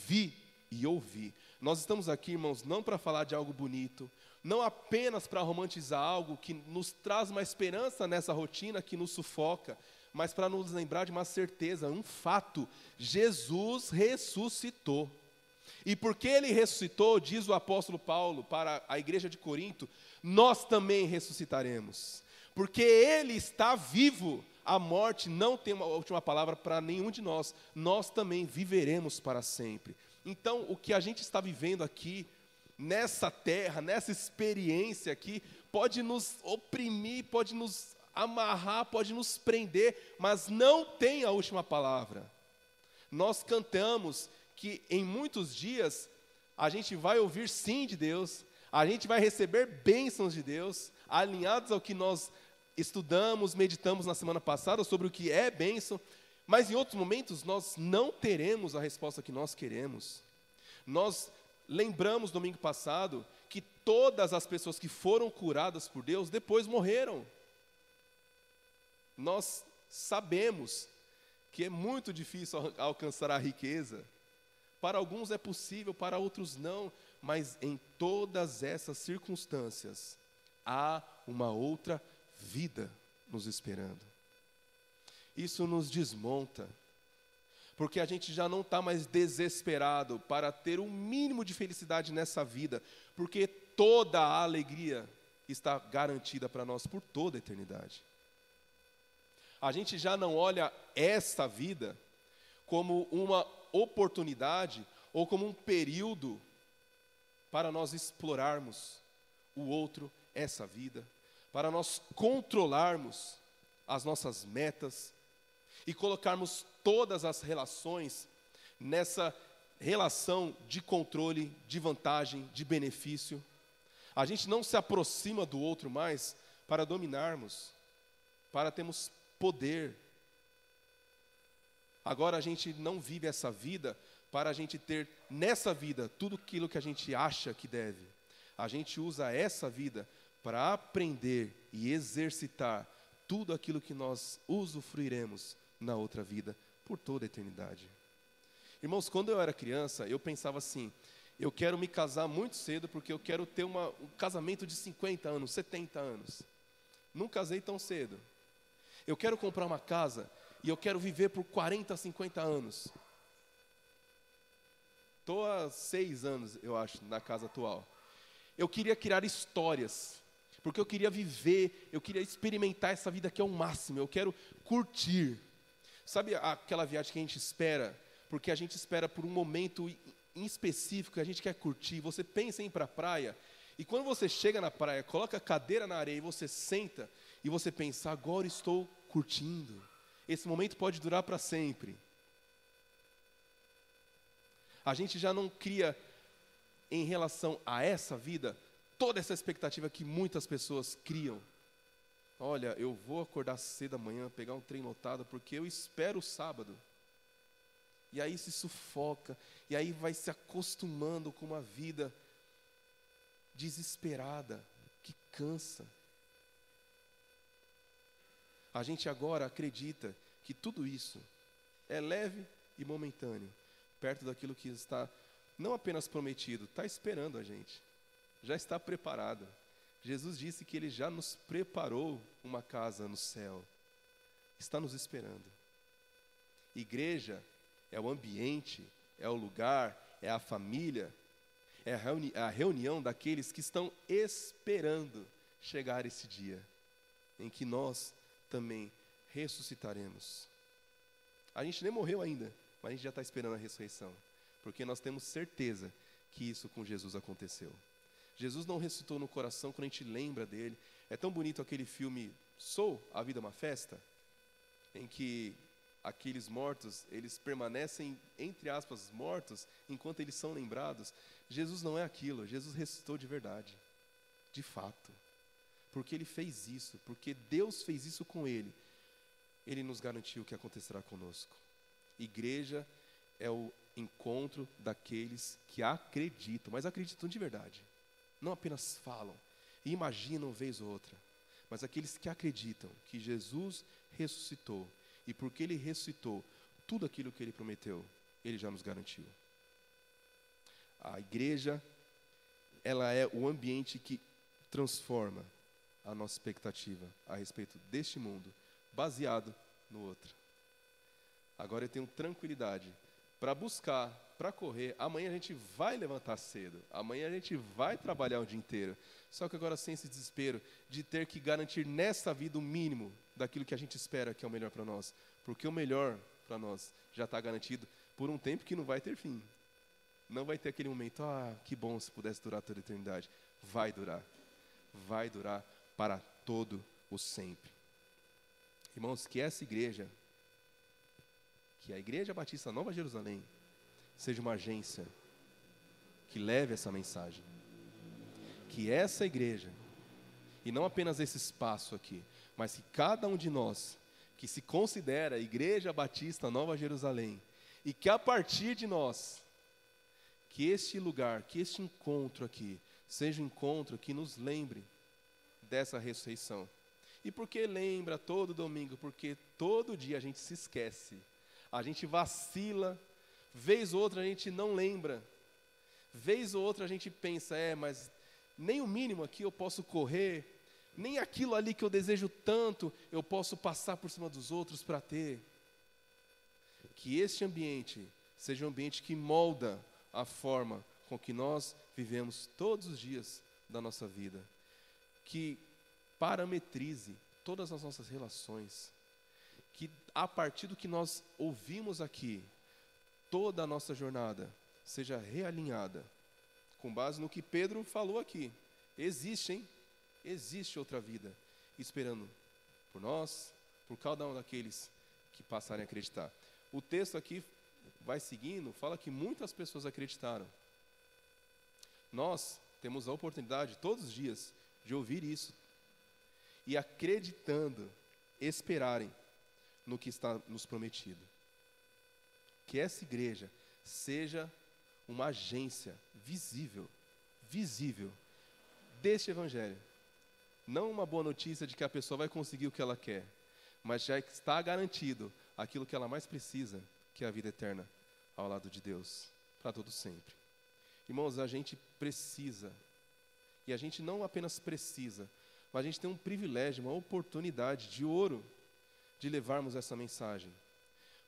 vi e ouvi. Nós estamos aqui, irmãos, não para falar de algo bonito, não apenas para romantizar algo que nos traz uma esperança nessa rotina que nos sufoca, mas para nos lembrar de uma certeza, um fato: Jesus ressuscitou. E porque ele ressuscitou, diz o apóstolo Paulo para a igreja de Corinto, nós também ressuscitaremos. Porque ele está vivo, a morte não tem uma última palavra para nenhum de nós. Nós também viveremos para sempre. Então, o que a gente está vivendo aqui, nessa terra, nessa experiência aqui, pode nos oprimir, pode nos amarrar, pode nos prender, mas não tem a última palavra. Nós cantamos que em muitos dias a gente vai ouvir sim de Deus, a gente vai receber bênçãos de Deus, alinhados ao que nós estudamos, meditamos na semana passada sobre o que é bênção, mas em outros momentos nós não teremos a resposta que nós queremos. Nós lembramos domingo passado que todas as pessoas que foram curadas por Deus depois morreram. Nós sabemos que é muito difícil alcançar a riqueza. Para alguns é possível, para outros não, mas em todas essas circunstâncias há uma outra vida nos esperando. Isso nos desmonta, porque a gente já não está mais desesperado para ter um mínimo de felicidade nessa vida, porque toda a alegria está garantida para nós por toda a eternidade. A gente já não olha esta vida como uma oportunidade ou como um período para nós explorarmos o outro, essa vida, para nós controlarmos as nossas metas e colocarmos todas as relações nessa relação de controle, de vantagem, de benefício. A gente não se aproxima do outro mais para dominarmos, para termos poder. Agora a gente não vive essa vida para a gente ter nessa vida tudo aquilo que a gente acha que deve. A gente usa essa vida para aprender e exercitar tudo aquilo que nós usufruiremos na outra vida por toda a eternidade. Irmãos, quando eu era criança, eu pensava assim: eu quero me casar muito cedo porque eu quero ter um casamento de 50 anos, 70 anos. Não casei tão cedo. Eu quero comprar uma casa e eu quero viver por 40, 50 anos. Estou há 6 anos, eu acho, na casa atual. Eu queria criar histórias, porque eu queria viver, eu queria experimentar essa vida aqui ao máximo, eu quero curtir. Sabe aquela viagem que a gente espera, porque a gente espera por um momento em específico, a gente quer curtir. Você pensa em ir para a praia, e quando você chega na praia, coloca a cadeira na areia e você senta, e você pensa: agora estou curtindo. Esse momento pode durar para sempre. A gente já não cria, em relação a essa vida, toda essa expectativa que muitas pessoas criam. Olha, eu vou acordar cedo amanhã, pegar um trem lotado, porque eu espero o sábado. E aí se sufoca, e aí vai se acostumando com uma vida desesperada, que cansa. A gente agora acredita que tudo isso é leve e momentâneo, perto daquilo que está não apenas prometido, está esperando a gente, já está preparado. Jesus disse que Ele já nos preparou uma casa no céu, está nos esperando. Igreja é o ambiente, é o lugar, é a família, é a reunião daqueles que estão esperando chegar esse dia, em que nós também ressuscitaremos. A gente nem morreu ainda, mas a gente já está esperando a ressurreição, porque nós temos certeza que isso com Jesus aconteceu. Jesus não ressuscitou no coração quando a gente lembra dele. É tão bonito aquele filme Soul, A Vida é uma Festa, em que aqueles mortos, eles permanecem, entre aspas, mortos, enquanto eles são lembrados. Jesus não é aquilo, Jesus ressuscitou de verdade, de fato, porque Ele fez isso, porque Deus fez isso com Ele. Ele nos garantiu que acontecerá conosco. Igreja é o encontro daqueles que acreditam, mas acreditam de verdade. Não apenas falam e imaginam vez ou outra, mas aqueles que acreditam que Jesus ressuscitou, e porque Ele ressuscitou, tudo aquilo que Ele prometeu, Ele já nos garantiu. A igreja, ela é o ambiente que transforma a nossa expectativa a respeito deste mundo, baseado no outro. Agora eu tenho tranquilidade para buscar, para correr. Amanhã a gente vai levantar cedo, amanhã a gente vai trabalhar o dia inteiro, só que agora sem esse desespero de ter que garantir nessa vida o mínimo daquilo que a gente espera que é o melhor para nós, porque o melhor para nós já está garantido por um tempo que não vai ter fim. Não vai ter aquele momento: ah, que bom se pudesse durar toda a eternidade. Vai durar para todo o sempre. Irmãos, que essa igreja, que a Igreja Batista Nova Jerusalém, seja uma agência que leve essa mensagem. Que essa igreja, e não apenas esse espaço aqui, mas que cada um de nós, que se considera Igreja Batista Nova Jerusalém, e que a partir de nós, que este lugar, que este encontro aqui, seja um encontro que nos lembre dessa ressurreição. E por que lembra todo domingo? Porque todo dia a gente se esquece, a gente vacila, vez ou outra a gente não lembra, vez ou outra a gente pensa: mas nem o mínimo aqui eu posso correr, nem aquilo ali que eu desejo tanto eu posso passar por cima dos outros para ter. Que este ambiente seja um ambiente que molda a forma com que nós vivemos todos os dias da nossa vida, que parametrize todas as nossas relações, que a partir do que nós ouvimos aqui, toda a nossa jornada seja realinhada, com base no que Pedro falou aqui. existe, hein? Existe outra vida esperando por nós, por cada um daqueles que passarem a acreditar. O texto aqui vai seguindo, fala que muitas pessoas acreditaram. Nós temos a oportunidade todos os dias de ouvir isso e, acreditando, esperarem no que está nos prometido. Que essa igreja seja uma agência visível deste evangelho. Não uma boa notícia de que a pessoa vai conseguir o que ela quer, mas já está garantido aquilo que ela mais precisa, que é a vida eterna ao lado de Deus, para todo sempre. Irmãos, a gente precisa, e a gente não apenas precisa, mas a gente tem um privilégio, uma oportunidade de ouro de levarmos essa mensagem.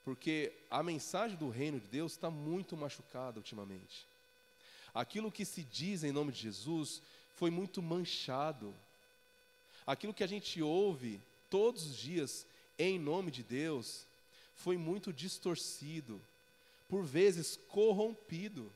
Porque a mensagem do reino de Deus está muito machucada ultimamente. Aquilo que se diz em nome de Jesus foi muito manchado. Aquilo que a gente ouve todos os dias em nome de Deus foi muito distorcido, por vezes corrompido.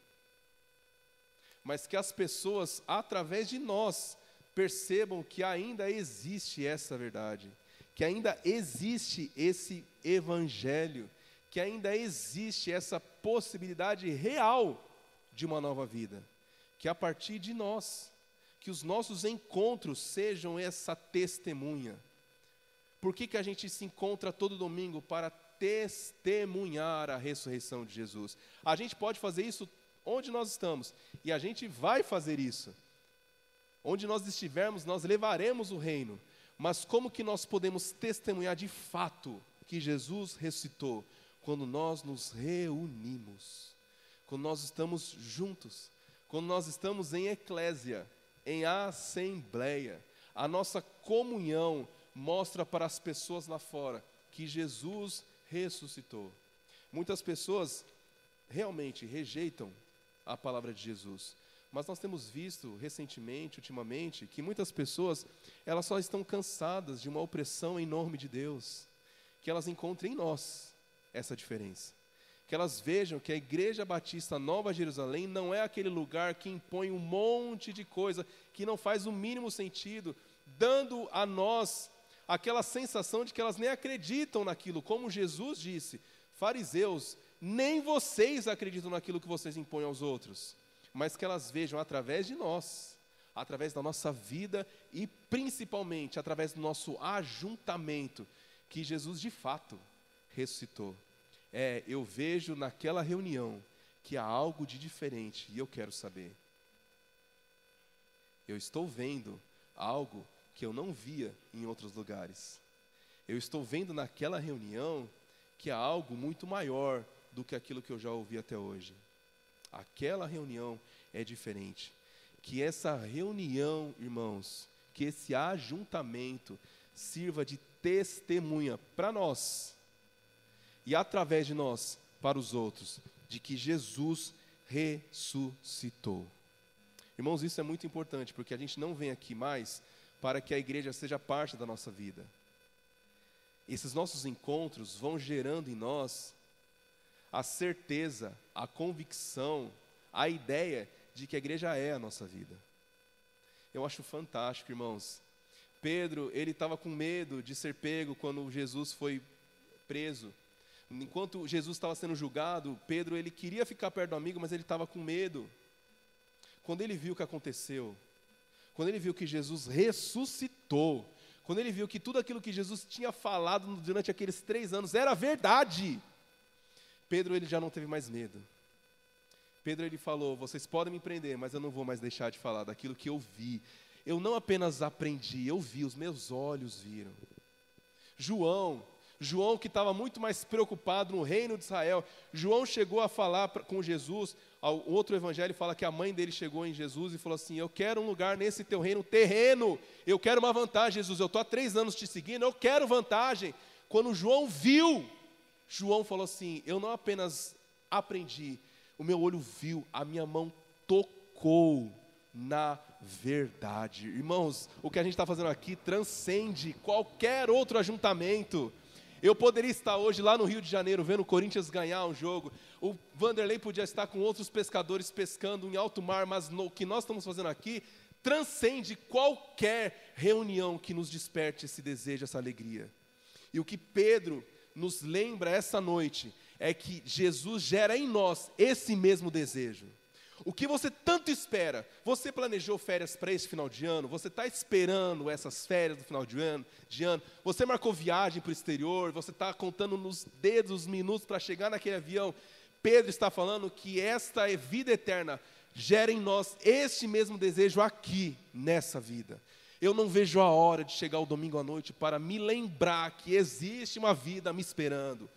Mas que as pessoas, através de nós, percebam que ainda existe essa verdade, que ainda existe esse evangelho, que ainda existe essa possibilidade real de uma nova vida, que a partir de nós, que os nossos encontros sejam essa testemunha. Por que a gente se encontra todo domingo? Para testemunhar a ressurreição de Jesus. A gente pode fazer isso onde nós estamos, e a gente vai fazer isso. Onde nós estivermos, nós levaremos o reino. Mas como que nós podemos testemunhar de fato que Jesus ressuscitou? Quando nós nos reunimos, quando nós estamos juntos, quando nós estamos em eclésia, em assembleia. A nossa comunhão mostra para as pessoas lá fora que Jesus ressuscitou. Muitas pessoas realmente rejeitam a palavra de Jesus, mas nós temos visto recentemente, ultimamente, que muitas pessoas, elas só estão cansadas de uma opressão em nome de Deus, que elas encontrem em nós essa diferença, que elas vejam que a Igreja Batista Nova Jerusalém não é aquele lugar que impõe um monte de coisa, que não faz o mínimo sentido, dando a nós aquela sensação de que elas nem acreditam naquilo, como Jesus disse: fariseus, nem vocês acreditam naquilo que vocês impõem aos outros, mas que elas vejam através de nós, através da nossa vida e principalmente através do nosso ajuntamento, que Jesus de fato ressuscitou. Eu vejo naquela reunião que há algo de diferente e eu quero saber. Eu estou vendo algo que eu não via em outros lugares. Eu estou vendo naquela reunião que há algo muito maior do que aquilo que eu já ouvi até hoje. Aquela reunião é diferente. Que essa reunião, irmãos, que esse ajuntamento sirva de testemunha para nós e através de nós para os outros, de que Jesus ressuscitou. Irmãos, isso é muito importante, porque a gente não vem aqui mais para que a igreja seja parte da nossa vida. Esses nossos encontros vão gerando em nós a certeza, a convicção, a ideia de que a igreja é a nossa vida. Eu acho fantástico, irmãos. Pedro, ele estava com medo de ser pego quando Jesus foi preso. Enquanto Jesus estava sendo julgado, Pedro, ele queria ficar perto do amigo, mas ele estava com medo. Quando ele viu o que aconteceu, quando ele viu que Jesus ressuscitou, quando ele viu que tudo aquilo que Jesus tinha falado durante aqueles 3 anos era verdade, Pedro, ele já não teve mais medo. Pedro, ele falou: vocês podem me prender, mas eu não vou mais deixar de falar daquilo que eu vi. Eu não apenas aprendi, eu vi, os meus olhos viram. João que estava muito mais preocupado no reino de Israel, João chegou a falar com Jesus. O outro evangelho fala que a mãe dele chegou em Jesus e falou assim: eu quero um lugar nesse teu reino terreno, eu quero uma vantagem, Jesus, eu estou há 3 anos te seguindo, eu quero vantagem. Quando João viu, João falou assim: eu não apenas aprendi, o meu olho viu, a minha mão tocou na verdade. Irmãos, o que a gente está fazendo aqui transcende qualquer outro ajuntamento. Eu poderia estar hoje lá no Rio de Janeiro vendo o Corinthians ganhar um jogo, o Vanderlei podia estar com outros pescadores pescando em alto mar, mas o que nós estamos fazendo aqui transcende qualquer reunião que nos desperte esse desejo, essa alegria. E o que Pedro nos lembra essa noite é que Jesus gera em nós esse mesmo desejo. O que você tanto espera? Você planejou férias para esse final de ano? Você está esperando essas férias do final de ano? Você marcou viagem para o exterior? Você está contando nos dedos os minutos para chegar naquele avião? Pedro está falando que esta vida eterna gera em nós este mesmo desejo aqui, nessa vida. Eu não vejo a hora de chegar o domingo à noite para me lembrar que existe uma vida me esperando.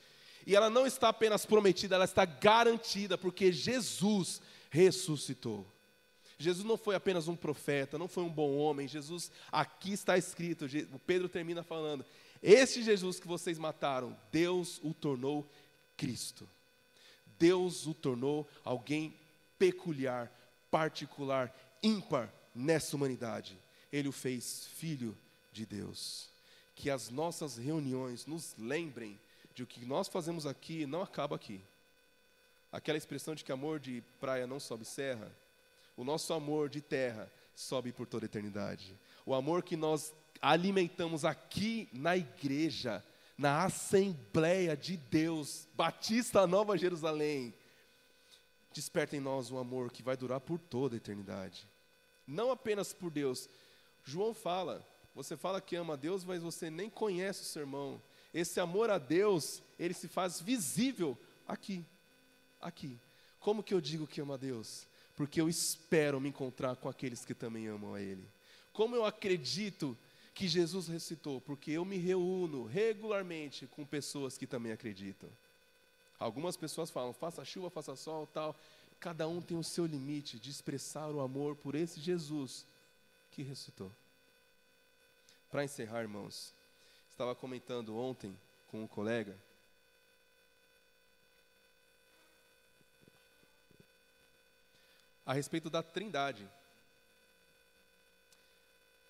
E ela não está apenas prometida, ela está garantida, porque Jesus ressuscitou. Jesus não foi apenas um profeta, não foi um bom homem. Jesus, aqui está escrito, o Pedro termina falando, este Jesus que vocês mataram, Deus o tornou Cristo. Deus o tornou alguém peculiar, particular, ímpar nessa humanidade. Ele o fez filho de Deus. Que as nossas reuniões nos lembrem de o que nós fazemos aqui não acaba aqui. Aquela expressão de que amor de praia não sobe serra, o nosso amor de terra sobe por toda a eternidade. O amor que nós alimentamos aqui na igreja, na Assembleia de Deus, Batista Nova Jerusalém, desperta em nós um amor que vai durar por toda a eternidade. Não apenas por Deus. João fala, você fala que ama a Deus, mas você nem conhece o seu irmão. Esse amor a Deus, ele se faz visível aqui. Como que eu digo que amo a Deus? Porque eu espero me encontrar com aqueles que também amam a Ele. Como eu acredito que Jesus ressuscitou? Porque eu me reúno regularmente com pessoas que também acreditam. Algumas pessoas falam, faça chuva, faça sol, tal. Cada um tem o seu limite de expressar o amor por esse Jesus que ressuscitou. Para encerrar, irmãos, estava comentando ontem com um colega a respeito da Trindade.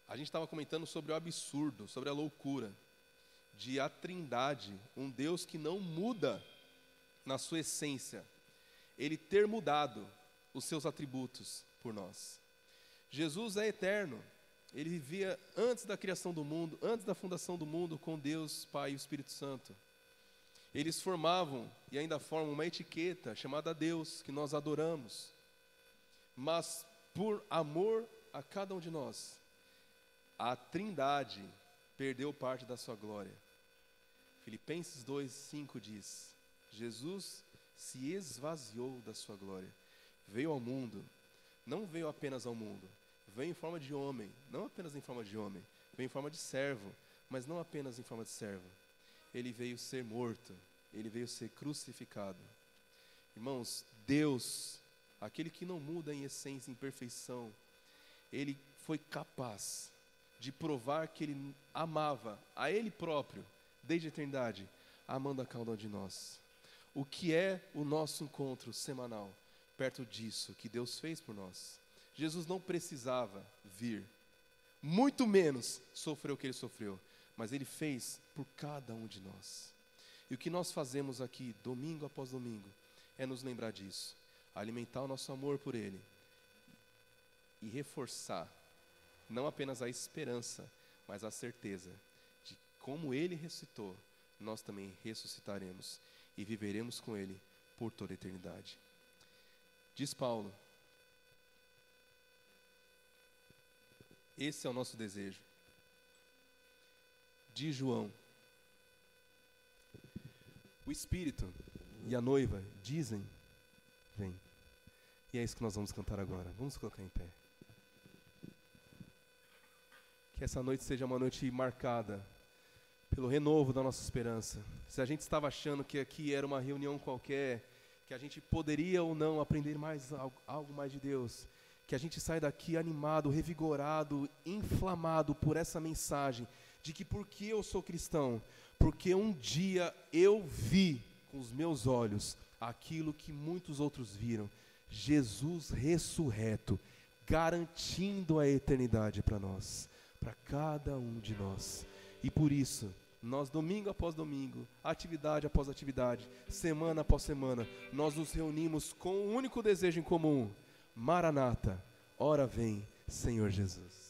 A gente estava comentando sobre o absurdo, sobre a loucura de a Trindade, um Deus que não muda na sua essência, Ele ter mudado os seus atributos por nós. Jesus é eterno, Ele vivia antes da criação do mundo, antes da fundação do mundo com Deus, Pai e o Espírito Santo. Eles formavam e ainda formam uma etiqueta chamada Deus, que nós adoramos. Mas por amor a cada um de nós, a Trindade perdeu parte da sua glória. Filipenses 2:5 diz, Jesus se esvaziou da sua glória, veio ao mundo, não veio apenas ao mundo, veio em forma de homem, não apenas em forma de homem, veio em forma de servo, mas não apenas em forma de servo. Ele veio ser morto, ele veio ser crucificado. Irmãos, Deus, aquele que não muda em essência, em perfeição, Ele foi capaz de provar que Ele amava a Ele próprio, desde a eternidade, amando a cada um de nós. O que é o nosso encontro semanal, perto disso que Deus fez por nós? Jesus não precisava vir, muito menos sofrer o que Ele sofreu, mas Ele fez por cada um de nós. E o que nós fazemos aqui, domingo após domingo, é nos lembrar disso, alimentar o nosso amor por Ele e reforçar, não apenas a esperança, mas a certeza de como Ele ressuscitou, nós também ressuscitaremos e viveremos com Ele por toda a eternidade. Diz Paulo, esse é o nosso desejo. Diz João, o Espírito e a noiva dizem, vem. E é isso que nós vamos cantar agora. Vamos colocar em pé. Que essa noite seja uma noite marcada pelo renovo da nossa esperança. Se a gente estava achando que aqui era uma reunião qualquer, que a gente poderia ou não aprender mais algo mais de Deus, que a gente saia daqui animado, revigorado, inflamado por essa mensagem de que porque eu sou cristão, porque um dia eu vi com os meus olhos aquilo que muitos outros viram, Jesus ressurreto, garantindo a eternidade para nós, para cada um de nós. E por isso, nós domingo após domingo, atividade após atividade, semana após semana, nós nos reunimos com um único desejo em comum: Maranata, ora vem, Senhor Jesus.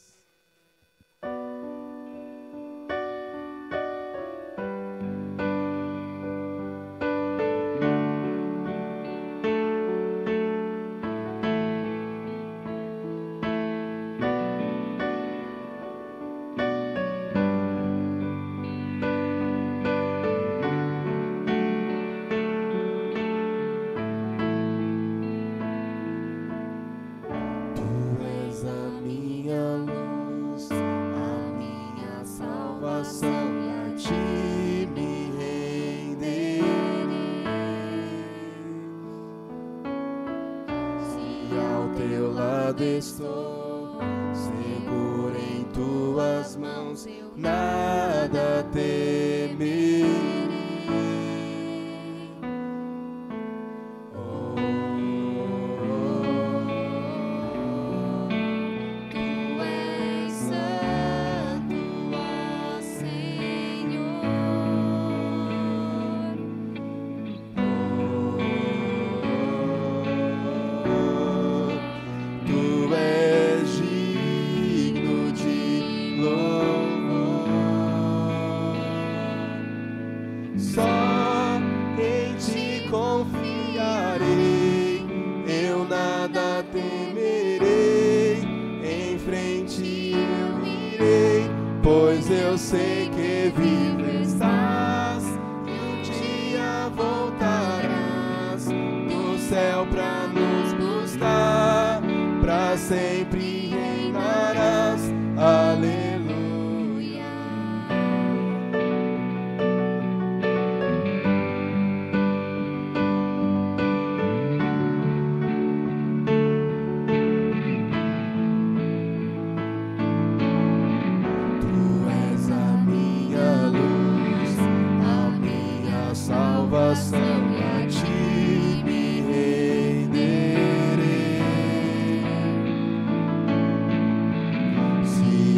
Estou seguro em tuas mãos, eu nada temerei. Oh, tu és santo, ó Senhor. Tu és digno de louvor. Só em ti confiarei, eu nada temerei. Em frente eu irei, pois eu sei que vivo estás. E um dia voltarás do céu pra nos buscar. Pra sempre reinarás, aleluia. Tu és a minha luz, a minha salvação, e a ti me renderei.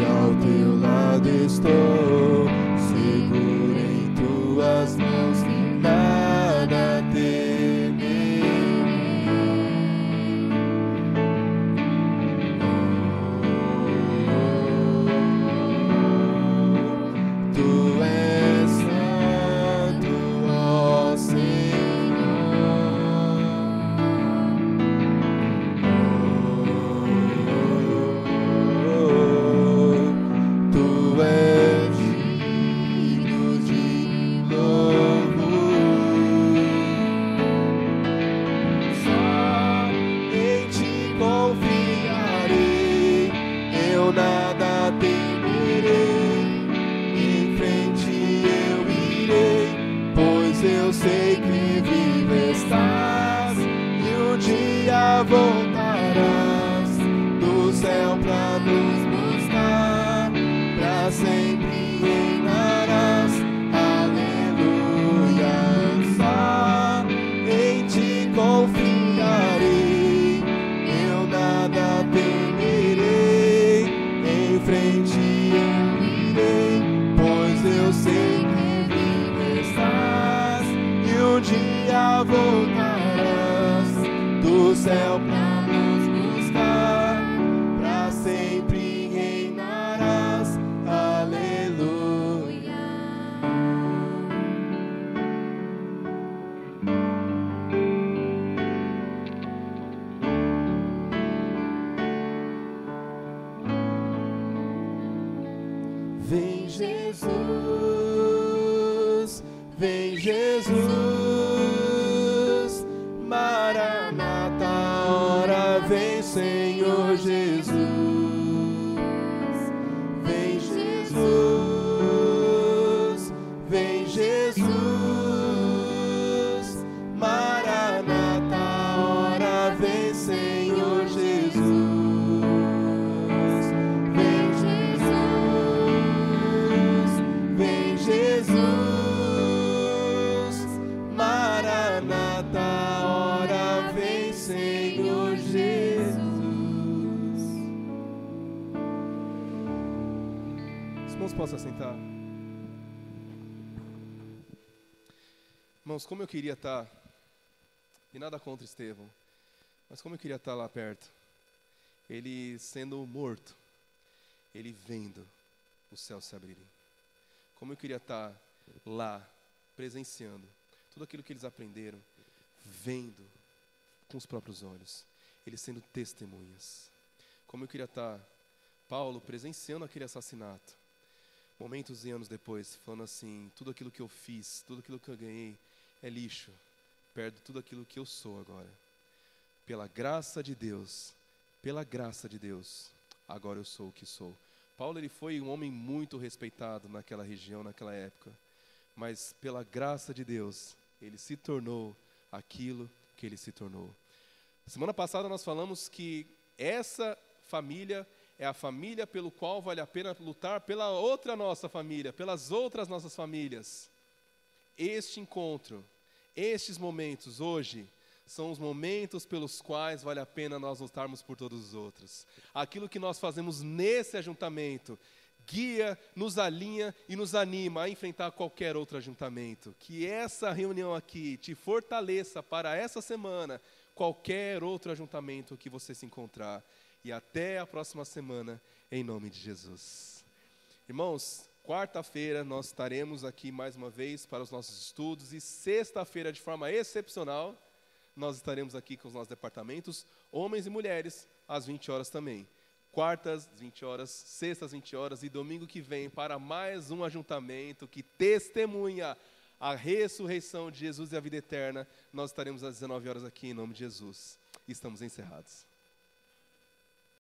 Ao teu lado estou, seguro em tuas mãos, nada temerei. Tu és santo, ó Senhor. Tu és digno de louvor. Só em ti confiarei, eu nada temerei. Em frente eu irei, pois eu sei que vivo estás. E um dia voltarás do céu pra nos buscar. Pra sempre reinarás, aleluia. Só em ti confiarei, eu nada temerei. Em frente eu irei, pois eu sei que vivo estás. E um dia voltarás do céu pra nos buscar. Pra sempre reinarás, aleluia. Vem Jesus, vem Jesus, Maranata, ora vem Senhor Jesus. Vem Jesus, vem Jesus, Maranata, ora vem Senhor Jesus. Vem Jesus, vem Jesus, Maranata, ora vem Senhor Jesus. Os irmãos possam sentar. Irmãos, como eu queria estar, e nada contra Estevão, mas como eu queria estar lá perto. ele sendo morto, ele vendo os céus se abrirem. Como eu queria estar lá, presenciando tudo aquilo que eles aprenderam, vendo com os próprios olhos, eles sendo testemunhas. Como eu queria estar, Paulo, presenciando aquele assassinato, momentos e anos depois, falando assim, tudo aquilo que eu fiz, tudo aquilo que eu ganhei é lixo, perto de tudo aquilo que eu sou agora. Pela graça de Deus, agora eu sou o que sou. Paulo, ele foi um homem muito respeitado naquela região, naquela época, mas pela graça de Deus, ele se tornou aquilo que ele se tornou. Semana passada nós falamos que essa família é a família pelo qual vale a pena lutar pela outra nossa família, pelas outras nossas famílias. Este encontro, estes momentos hoje, são os momentos pelos quais vale a pena nós lutarmos por todos os outros. Aquilo que nós fazemos nesse ajuntamento guia, nos alinha e nos anima a enfrentar qualquer outro ajuntamento. Que essa reunião aqui te fortaleça para essa semana, qualquer outro ajuntamento que você se encontrar. E até a próxima semana, em nome de Jesus. Irmãos, quarta-feira nós estaremos aqui mais uma vez para os nossos estudos. E sexta-feira, de forma excepcional, nós estaremos aqui com os nossos departamentos, homens e mulheres, às 20 horas também. Quartas, 20 horas, sextas, 20 horas e domingo que vem para mais um ajuntamento que testemunha a ressurreição de Jesus e a vida eterna. Nós estaremos às 19 horas aqui em nome de Jesus. Estamos encerrados.